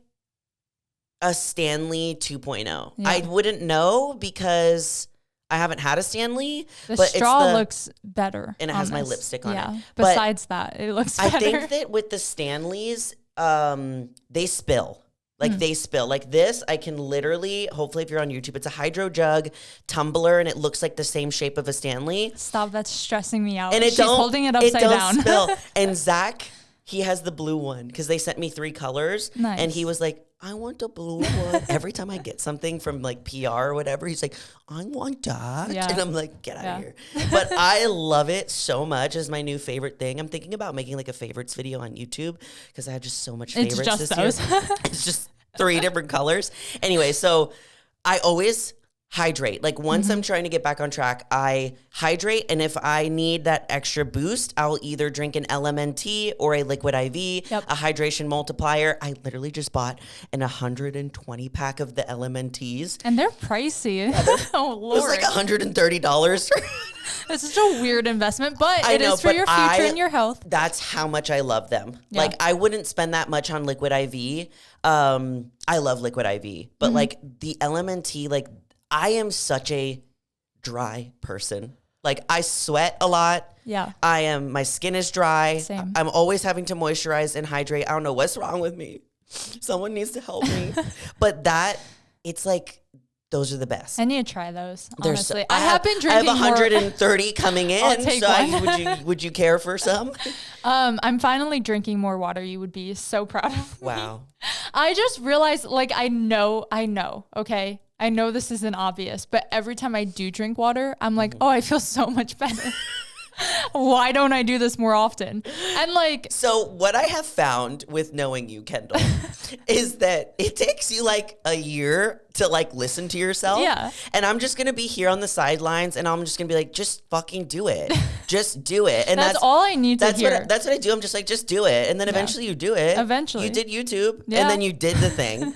S1: a Stanley 2.0. I wouldn't know because I haven't had a Stanley.
S2: The straw looks better.
S1: And it has my lipstick on it.
S2: Yeah. Besides that, it looks better.
S1: I think that with the Stanleys, they spill. Like they spill. Like this, I can literally, hopefully if you're on YouTube, it's a hydro jug tumbler and it looks like the same shape of a Stanley.
S2: Stop, that's stressing me out.
S1: And
S2: She's holding it upside down.
S1: Spill. And Zach, he has the blue one because they sent me 3 colors.
S2: Nice.
S1: And he was like, I want the blue one. Every time I get something from like PR or whatever, he's like, I want that. Yeah. And I'm like, get out of here. But I love it so much as my new favorite thing. I'm thinking about making like a favorites video on YouTube because I have just so much favorites this year. It's just 3 different colors. Anyway, so I always hydrate. Like once I'm trying to get back on track, I hydrate. And if I need that extra boost, I'll either drink an LMNT or a liquid IV, a hydration multiplier. I literally just bought an 120 pack of the LMNTs.
S2: And they're pricey. Oh, Lord.
S1: It was like $130.
S2: It's such a weird investment, but it is for your future and your health.
S1: That's how much I love them. Yeah. Like I wouldn't spend that much on liquid IV. I love liquid IV, but like the LMNT, like I am such a dry person. Like I sweat a lot.
S2: Yeah.
S1: My skin is dry.
S2: Same.
S1: I'm always having to moisturize and hydrate. I don't know what's wrong with me. Someone needs to help me. But it's like, those are the best.
S2: I need to try those, honestly. I have been drinking
S1: I have 130 coming in.
S2: I'll take one.
S1: Would you care for some?
S2: I'm finally drinking more water. You would be so proud of me.
S1: Wow.
S2: I just realized, like, I know, okay? I know this isn't obvious, but every time I do drink water, I'm like, oh, I feel so much better. Why don't I do this more often? And like,
S1: so what I have found with knowing you, Kendall, is that it takes you like a year to like listen to yourself.
S2: Yeah.
S1: And I'm just going to be here on the sidelines and I'm just going to be like, just fucking do it. Just do it. And
S2: that's all I need to hear.
S1: That's what I do. I'm just like, just do it. And then eventually you do it.
S2: Eventually.
S1: You did YouTube and then you did the thing.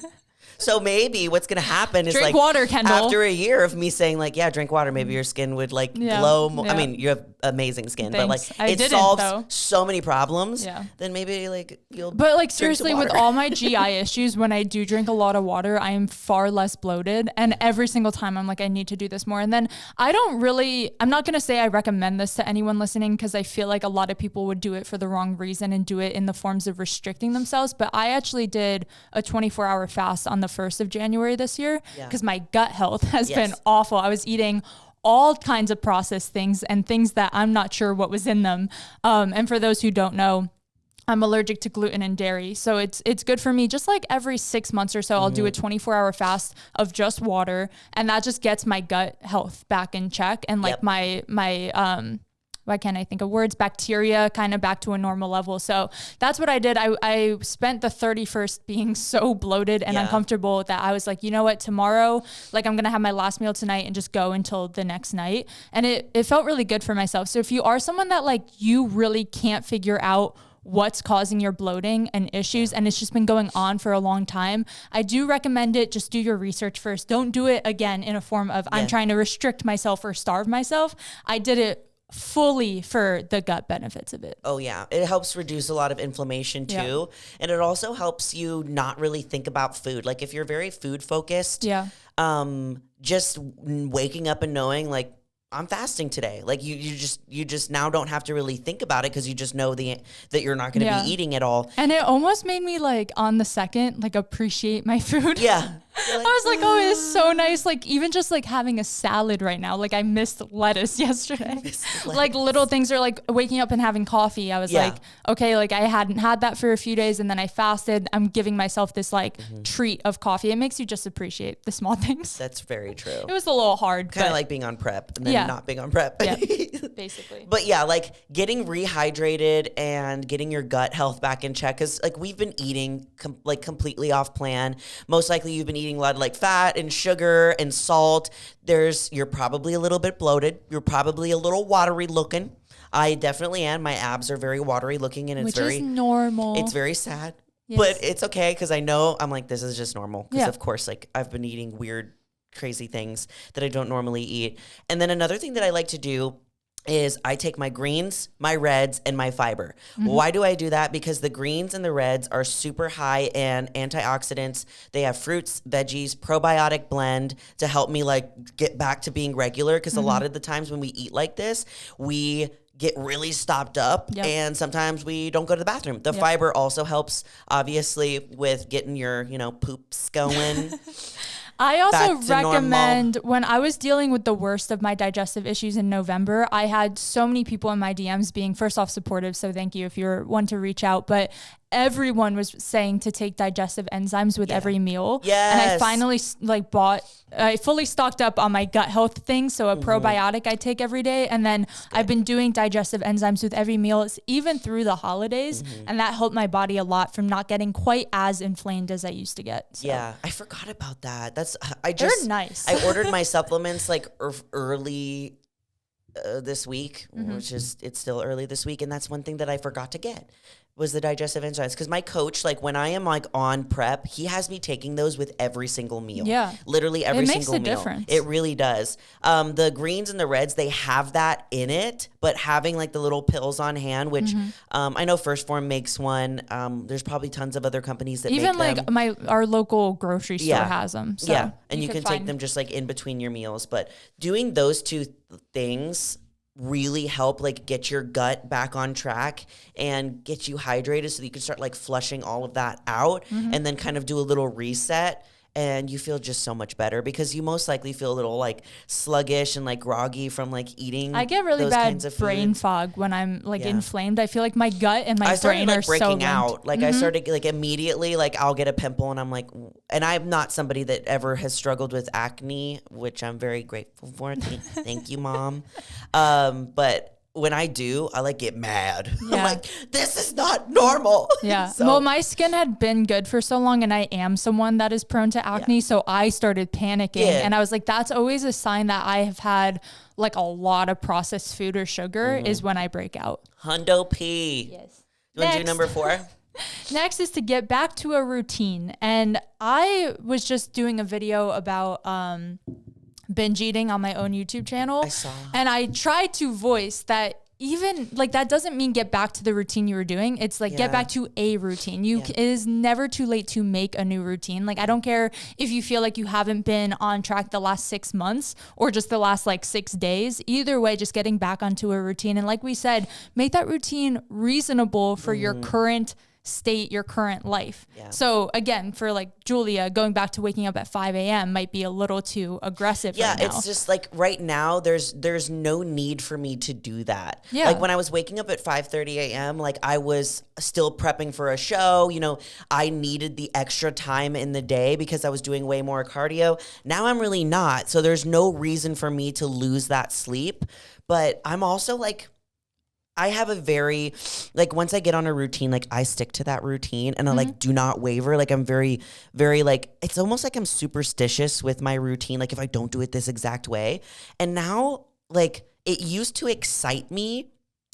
S1: So maybe what's going to happen is
S2: drink water, Kendall.
S1: After a year of me saying like, yeah, drink water, maybe your skin would like glow more. I mean, you have amazing skin, but like it solves so many problems.
S2: Yeah.
S1: Then maybe like
S2: But like seriously, with all my GI issues, when I do drink a lot of water, I am far less bloated. And every single time I'm like, I need to do this more. And then I'm not going to say I recommend this to anyone listening because I feel like a lot of people would do it for the wrong reason and do it in the forms of restricting themselves. But I actually did a 24-hour fast on the 1st of January this year because my gut health has been awful. I was eating all kinds of processed things and things that I'm not sure what was in them. And for those who don't know, I'm allergic to gluten and dairy. So it's good for me. Just like every 6 months or so, I'll do a 24-hour fast of just water. And that just gets my gut health back in check. And like my why can't I think of words, bacteria kind of back to a normal level. So that's what I did. I spent the 31st being so bloated and uncomfortable that I was like, you know what, tomorrow, like I'm going to have my last meal tonight and just go until the next night. And it felt really good for myself. So if you are someone that like you really can't figure out what's causing your bloating and issues, and it's just been going on for a long time, I do recommend it. Just do your research first. Don't do it again in a form of I'm trying to restrict myself or starve myself. I did it fully for the gut benefits of it.
S1: Oh yeah. It helps reduce a lot of inflammation too. Yeah. And it also helps you not really think about food. Like if you're very food focused, just waking up and knowing like, I'm fasting today. Like you just now don't have to really think about it because you just know that you're not going to be eating it all.
S2: And it almost made me like on the second, like appreciate my food.
S1: Yeah.
S2: Like, I was like, oh, it's so nice. Like even just like having a salad right now. Like I missed lettuce yesterday. Like little things are like waking up and having coffee. I was like, okay, like I hadn't had that for a few days and then I fasted. I'm giving myself this like treat of coffee. It makes you just appreciate the small things.
S1: That's very true.
S2: It was a little hard.
S1: Kind of like being on prep and then not being on prep.
S2: Yeah, basically.
S1: But yeah, like getting rehydrated and getting your gut health back in check. Cause like we've been eating like completely off plan. Most likely you've been eating a lot of like fat and sugar and salt. You're probably a little bit bloated. You're probably a little watery looking. I definitely am. My abs are very watery looking and it's
S2: Which is normal.
S1: It's very sad, but it's okay. Cause I know I'm like, this is just normal. Cause of course, like I've been eating weird, crazy things that I don't normally eat. And then another thing that I like to do is I take my greens, my reds, and my fiber. Why do I do that? Because the greens and the reds are super high in antioxidants. They have fruits, veggies, probiotic blend to help me like get back to being regular. Because a lot of the times when we eat like this, we get really stopped up and sometimes we don't go to the bathroom. The fiber also helps obviously with getting your, poops going.
S2: I also recommend when I was dealing with the worst of my digestive issues in November, I had so many people in my DMs being first off supportive. So thank you if you're one to reach out, but everyone was saying to take digestive enzymes with every meal.
S1: Yes.
S2: And I finally I fully stocked up on my gut health things. So a probiotic I take every day. And then I've been doing digestive enzymes with every meal, even through the holidays. And that helped my body a lot from not getting quite as inflamed as I used to get. So.
S1: Yeah. I forgot about that.
S2: They're nice.
S1: I ordered my supplements like early this week, which is, it's still early this week. And that's one thing that I forgot to get was the digestive enzymes. Because my coach, like when I am like on prep, he has me taking those with every single meal.
S2: Yeah.
S1: Literally every single meal.
S2: It makes a difference.
S1: It really does. The greens and the reds, they have that in it, but having like the little pills on hand, which I know First Form makes one. There's probably tons of other companies that
S2: even
S1: make them.
S2: Like our local grocery store has them. So
S1: and you can take them just like in between your meals. But doing those two things really help like get your gut back on track and get you hydrated so that you can start like flushing all of that out and then kind of do a little reset. And you feel just so much better because you most likely feel a little like sluggish and like groggy from like eating.
S2: I get really bad brain fog when I'm like inflamed. I feel like my gut and my brain are so
S1: breaking out. Like I started like immediately, like I'll get a pimple and I'm like, and I'm not somebody that ever has struggled with acne, which I'm very grateful for. Thank you, Mom. But when I do, I like get mad. Yeah. I'm like, this is not normal.
S2: Yeah. Well, my skin had been good for so long and I am someone that is prone to acne. So I started panicking and I was like, that's always a sign that I have had like a lot of processed food or sugar is when I break out.
S1: Hundo P.
S2: Yes.
S1: You want to do number 4?
S2: Next is to get back to a routine. And I was just doing a video about, binge eating on my own YouTube channel.
S1: I saw.
S2: And I tried to voice that even like that doesn't mean get back to the routine you were doing. It's like get back to a routine. It is never too late to make a new routine. Like I don't care if you feel like you haven't been on track the last 6 months or just the last like 6 days. Either way, just getting back onto a routine. And like we said, make that routine reasonable for your current state, your current life. Yeah. So again, for like Julia, going back to waking up at 5 a.m. might be a little too aggressive.
S1: Yeah,
S2: right now.
S1: It's just like right now, there's no need for me to do that.
S2: Yeah.
S1: Like when I was waking up at 5:30 a.m., like I was still prepping for a show. I needed the extra time in the day because I was doing way more cardio. Now I'm really not. So there's no reason for me to lose that sleep. But I'm also like, I have a very, like, once I get on a routine, like, I stick to that routine and I, like, do not waver. Like, I'm very, very, like, it's almost like I'm superstitious with my routine. Like, if I don't do it this exact way. And now, like, it used to excite me,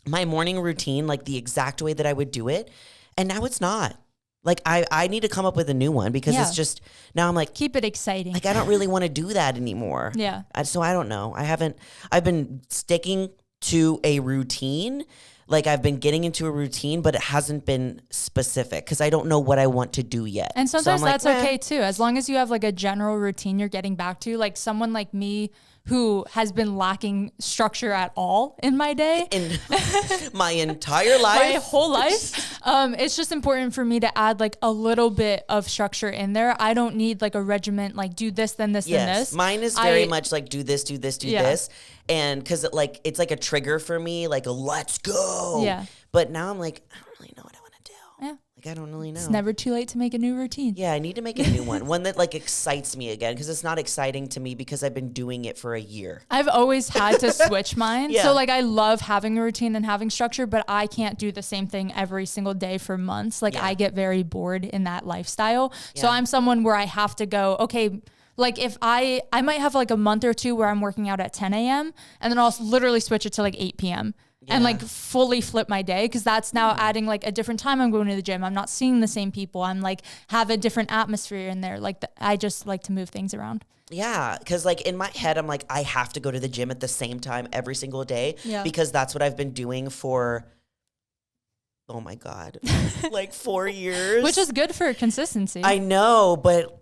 S1: my morning routine, like, the exact way that I would do it. And now it's not. Like, I need to come up with a new one because it's just, now I'm like,
S2: keep it exciting.
S1: like, I don't really want to do that anymore.
S2: Yeah.
S1: So I don't know. I've been sticking to a routine. Like, I've been getting into a routine, but it hasn't been specific because I don't know what I want to do yet.
S2: And sometimes
S1: so
S2: that's okay too. As long as you have like a general routine you're getting back to, like someone like me who has been lacking structure at all in my day.
S1: In my entire life.
S2: My whole life. It's just important for me to add like a little bit of structure in there. I don't need like a regiment, like do this, then this, then this.
S1: Mine is very much like do this, do this, do this. And because it's like a trigger for me, like a let's go.
S2: Yeah.
S1: But now I'm like, I don't really know what I want to do.
S2: Yeah.
S1: Like, I don't really know.
S2: It's never too late to make a new routine.
S1: Yeah, I need to make a new one that like excites me again because it's not exciting to me because I've been doing it for a year.
S2: I've always had to switch mine.
S1: Yeah.
S2: So like I love having a routine and having structure, but I can't do the same thing every single day for months. Like I get very bored in that lifestyle. So I'm someone where I have to go, okay, like if I might have like a month or two where I'm working out at 10 a.m. and then I'll literally switch it to like 8 p.m. and like fully flip my day because that's now adding like a different time I'm going to the gym. I'm not seeing the same people. I'm like have a different atmosphere in there. Like I just like to move things around.
S1: Yeah, because like in my head, I'm like, I have to go to the gym at the same time every single day because that's what I've been doing for, oh my God, like 4 years.
S2: Which is good for consistency.
S1: I know, but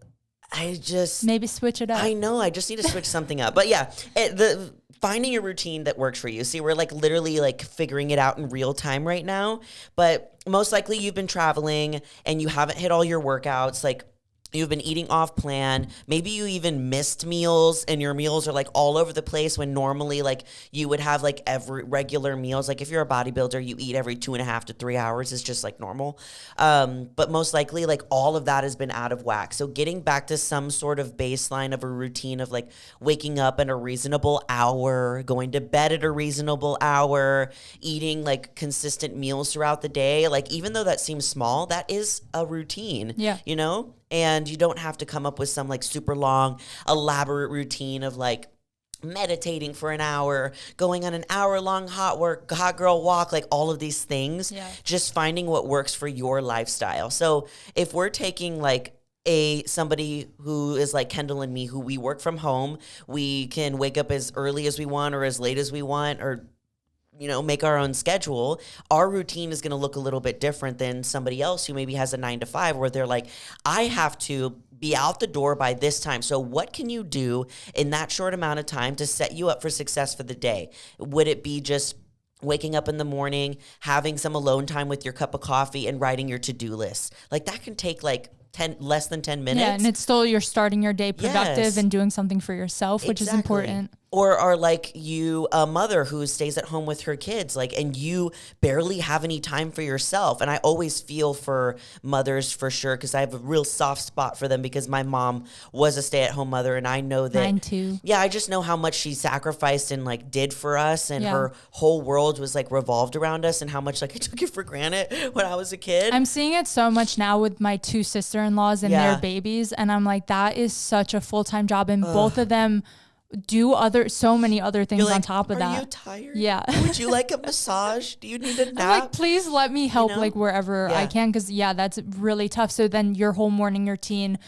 S1: I just
S2: maybe switch it up.
S1: I know. I just need to switch something up. But yeah, the finding a routine that works for you. See, we're like literally like figuring it out in real time right now. But most likely you've been traveling and you haven't hit all your workouts. Like you've been eating off plan. Maybe you even missed meals and your meals are like all over the place when normally like you would have like every regular meals. Like if you're a bodybuilder, you eat every 2.5 to 3 hours is just like normal. But most likely like all of that has been out of whack. So getting back to some sort of baseline of a routine of like waking up at a reasonable hour, going to bed at a reasonable hour, eating like consistent meals throughout the day. Like even though that seems small, that is a routine, you know? And you don't have to come up with some like super long, elaborate routine of like meditating for an hour, going on an hour-long hot girl walk, like all of these things. Just finding what works for your lifestyle. So if we're taking like somebody who is like Kendall and me, who we work from home, we can wake up as early as we want or as late as we want, or you know, make our own schedule. Our routine is going to look a little bit different than somebody else who maybe has a 9 to 5 where they're like, I have to be out the door by this time. So what can you do in that short amount of time to set you up for success for the day? Would it be just waking up in the morning, having some alone time with your cup of coffee and writing your to-do list? Like that can take like less than 10 minutes.
S2: Yeah, and it's still you're starting your day productive and doing something for yourself, which is important.
S1: Or are like you a mother who stays at home with her kids, like, and you barely have any time for yourself. And I always feel for mothers for sure because I have a real soft spot for them because my mom was a stay-at-home mother, and I know that.
S2: Mine too.
S1: Yeah, I just know how much she sacrificed and like did for us, and her whole world was like revolved around us, and how much like I took it for granted when I was a kid.
S2: I'm seeing it so much now with my 2 sister-in-laws and their babies, and I'm like, that is such a full-time job, and both of them do so many other things on top of that.
S1: Are you tired?
S2: Yeah.
S1: Would you like a massage? Do you need a nap?
S2: I'm like, please let me help like wherever I can, because that's really tough. So then your whole morning routine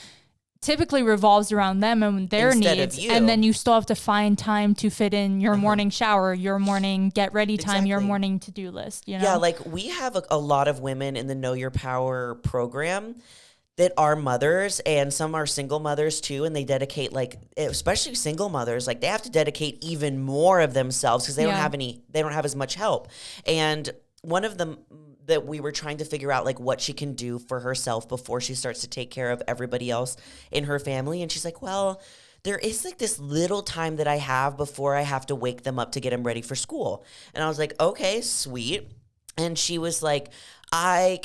S2: typically revolves around them and their needs, and then you still have to find time to fit in your morning shower, your morning get ready time, your morning to-do list. You know?
S1: Yeah, like we have a lot of women in the Know Your Power program that are mothers, and some are single mothers too, and they dedicate, like, especially single mothers, like they have to dedicate even more of themselves because they don't have as much help. And one of them that we were trying to figure out like what she can do for herself before she starts to take care of everybody else in her family, and she's like, well, there is like this little time that I have before I have to wake them up to get them ready for school. And I was like, okay, sweet. And she was like, I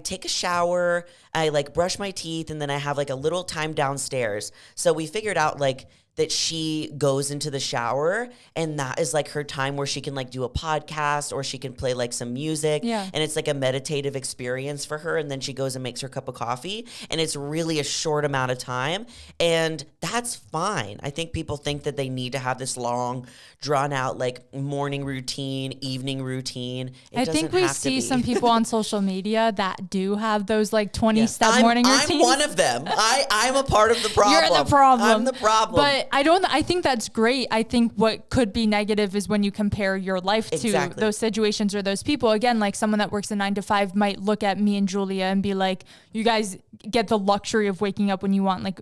S1: take a shower, I like brush my teeth, and then I have like a little time downstairs. So we figured out like that she goes into the shower and that is like her time where she can like do a podcast or she can play like some music.
S2: Yeah.
S1: And it's like a meditative experience for her. And then she goes and makes her cup of coffee. And it's really a short amount of time. And that's fine. I think people think that they need to have this long, drawn out like morning routine, evening routine.
S2: I think we see some people on social media that do have those like 20-step morning routines.
S1: I'm one of them. I'm a part of the problem.
S2: You're the problem.
S1: I'm the problem.
S2: But I think that's great. I think what could be negative is when you compare your life to those situations or those people. Again, like someone that works a 9 to 5 might look at me and Julia and be like, you guys get the luxury of waking up when you want. Like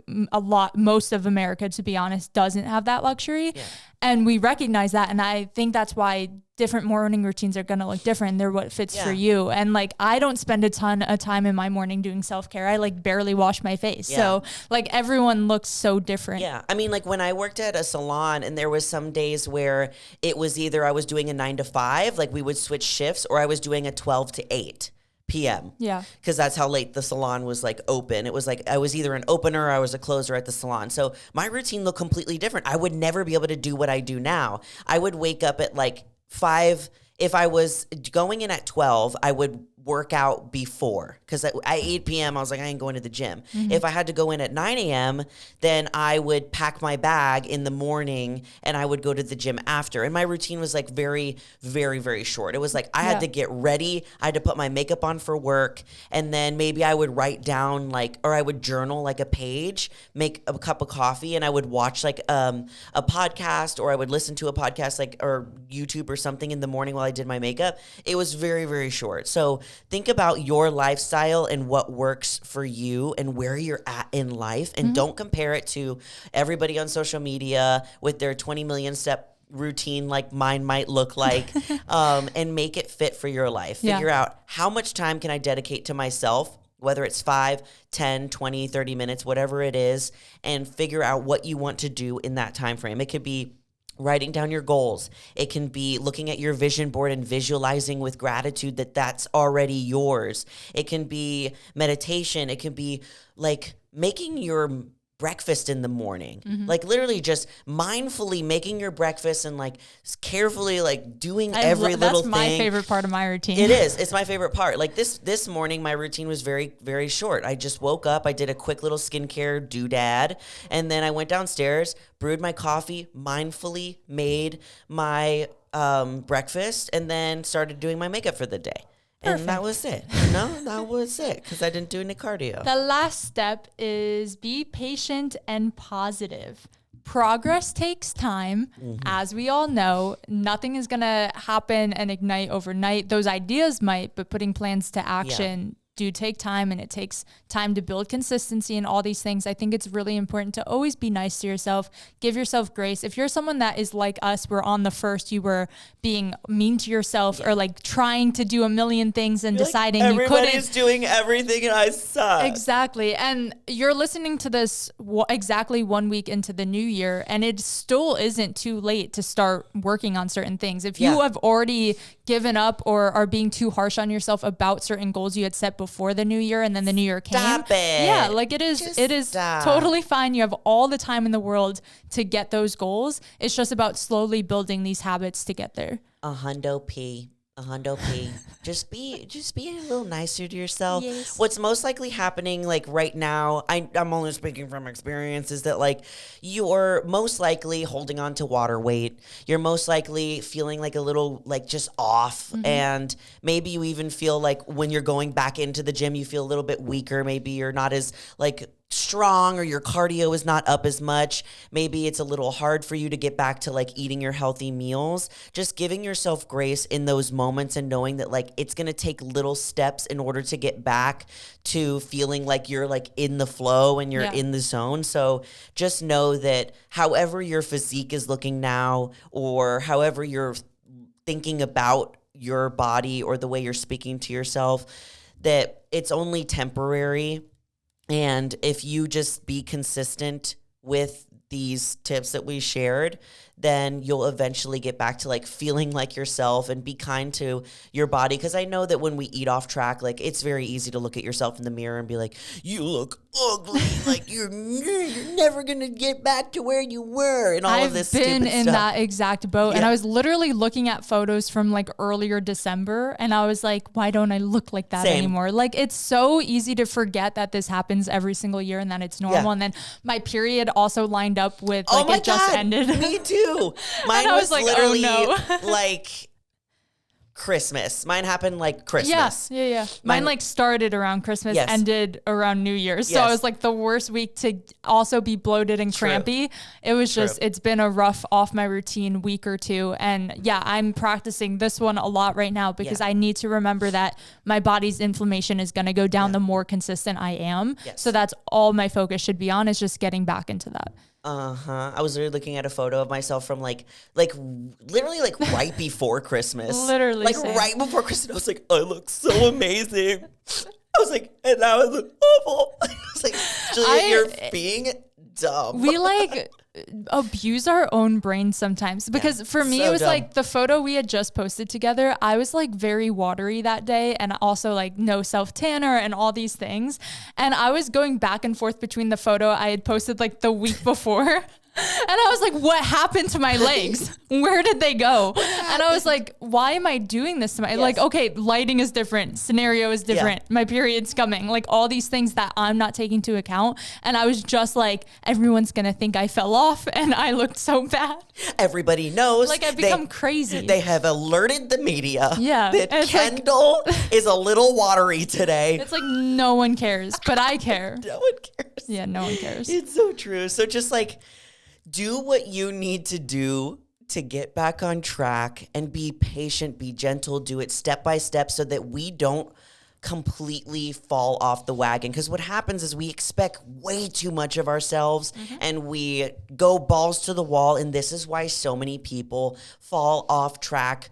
S2: most of America, to be honest, doesn't have that luxury. Yeah. And we recognize that. And I think that's why different morning routines are going to look different. They're what fits for you. And like, I don't spend a ton of time in my morning doing self-care. I like barely wash my face. Yeah. So like everyone looks so different.
S1: Yeah. I mean, like when I worked at a salon and there was some days where it was either I was doing a 9 to 5, like we would switch shifts, or I was doing a 12 to 8 p.m.
S2: Yeah.
S1: Because that's how late the salon was like open. It was like I was either an opener or I was a closer at the salon. So my routine looked completely different. I would never be able to do what I do now. I would wake up at like 5. If I was going in at 12, I would work out before, because at 8 p.m. I was like, I ain't going to the gym. Mm-hmm. If I had to go in at 9 a.m., then I would pack my bag in the morning and I would go to the gym after. And my routine was like very, very, very short. It was like I had to get ready. I had to put my makeup on for work. And then maybe I would write down or I would journal like a page, make a cup of coffee, and I would watch like a podcast, or I would listen to a podcast or YouTube or something in the morning while I did my makeup. It was very, very short. So think about your lifestyle and what works for you and where you're at in life, and don't compare it to everybody on social media with their 20 million step routine like mine might look like, and make it fit for your life. Figure out how much time can I dedicate to myself, whether it's 5, 10, 20, 30 minutes, whatever it is, and figure out what you want to do in that time frame. It could be writing down your goals. It can be looking at your vision board and visualizing with gratitude that that's already yours. It can be meditation. It can be like making your breakfast in the morning, like literally just mindfully making your breakfast and like carefully like doing every little thing.
S2: That's my favorite part of my routine.
S1: It is. It's my favorite part. Like this morning, my routine was very, very short. I just woke up. I did a quick little skincare doodad, and then I went downstairs, brewed my coffee, mindfully made my breakfast, and then started doing my makeup for the day. Perfect. And that was it. That was it, because I didn't do any cardio.
S2: The last step is be patient and positive. Progress takes time. As we all know, nothing is going to happen and ignite overnight. Those ideas might, but putting plans to action do take time, and it takes time to build consistency and all these things. I think it's really important to always be nice to yourself, give yourself grace. If you're someone that is like us, where on the first you were being mean to yourself or like trying to do a million things and deciding you couldn't.
S1: Everybody's doing everything and I suck.
S2: Exactly. And you're listening to this exactly 1 week into the new year, and it still isn't too late to start working on certain things. If you have already given up or are being too harsh on yourself about certain goals you had set before the new year and then the new year came.
S1: Stop it.
S2: Yeah, like it is totally fine. You have all the time in the world to get those goals. It's just about slowly building these habits to get there.
S1: A hundo P. Just be a little nicer to yourself.
S2: Yes.
S1: What's most likely happening like right now, I'm only speaking from experience, is that like you're most likely holding on to water weight. You're most likely feeling like a little like just off. And maybe you even feel like when you're going back into the gym, you feel a little bit weaker. Maybe you're not as like strong, or your cardio is not up as much. Maybe it's a little hard for you to get back to like eating your healthy meals. Just giving yourself grace in those moments and knowing that like it's going to take little steps in order to get back to feeling like you're like in the flow and you're in the zone. So just know that however your physique is looking now, or however you're thinking about your body or the way you're speaking to yourself, that it's only temporary. And if you just be consistent with these tips that we shared, then you'll eventually get back to like feeling like yourself, and be kind to your body. Because I know that when we eat off track, like it's very easy to look at yourself in the mirror and be like, you look ugly. Like you're never gonna get back to where you were, and all of this stupid stuff.
S2: I've been in that exact boat, and I was literally looking at photos from like earlier December, and I was like, why don't I look like that anymore? Like it's so easy to forget that this happens every single year and that it's normal. And then my period also lined up with like it just ended.
S1: Me too. Mine was like, literally like Christmas. Mine happened like Christmas.
S2: Yeah. Mine like started around Christmas, ended around New Year's. So it was like the worst week to also be bloated and crampy. It was just, it's been a rough off my routine week or two. And yeah, I'm practicing this one a lot right now because I need to remember that my body's inflammation is going to go down the more consistent I am. So that's all my focus should be on, is just getting back into that.
S1: I was literally looking at a photo of myself from like literally like right before Christmas.
S2: Literally.
S1: Like right before Christmas. I was like, I look so amazing. I was like, and now I look awful. I was like, Julia, you're being dumb.
S2: We like abuse our own brains sometimes because for me, it was like the photo we had just posted together. I was like very watery that day and also like no self tanner and all these things. And I was going back and forth between the photo I had posted like the week before. And I was like, what happened to my legs? Where did they go? And I was like, why am I doing this to my, like, okay, lighting is different. Scenario is different. My period's coming. Like all these things that I'm not taking into account. And I was just like, everyone's going to think I fell off and I looked so bad.
S1: Everybody knows.
S2: Like I've become crazy.
S1: They have alerted the media that
S2: it's
S1: Kendall is a little watery today.
S2: It's like no one cares, but I care.
S1: No one cares.
S2: Yeah, no one cares.
S1: It's so true. So just like, do what you need to do to get back on track and be patient, be gentle, do it step by step so that we don't completely fall off the wagon. Because what happens is we expect way too much of ourselves and we go balls to the wall. And this is why so many people fall off track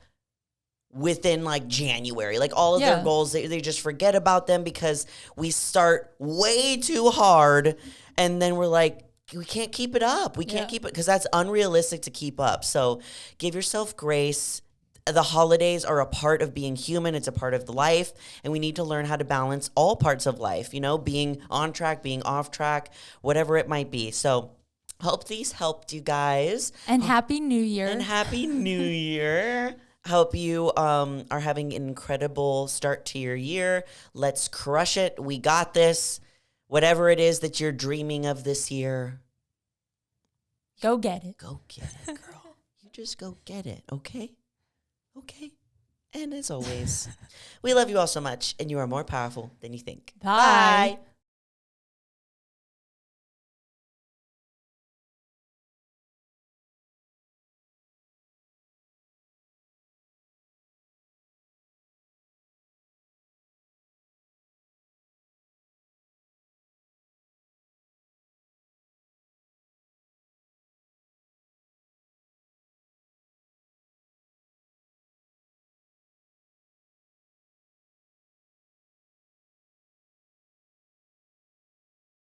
S1: within like January. Like all of their goals, they just forget about them because we start way too hard and then we're like, we can't keep it up. We can't keep it because that's unrealistic to keep up. So give yourself grace. The holidays are a part of being human. It's a part of the life. And we need to learn how to balance all parts of life, you know, being on track, being off track, whatever it might be. So hope these helped you guys.
S2: And Happy New Year.
S1: And Happy New Year. Hope you are having an incredible start to your year. Let's crush it. We got this. Whatever it is that you're dreaming of this year,
S2: go get it.
S1: Go get it, girl. You just go get it, okay? Okay? And as always, we love you all so much, and you are more powerful than you think.
S2: Bye.
S1: Bye.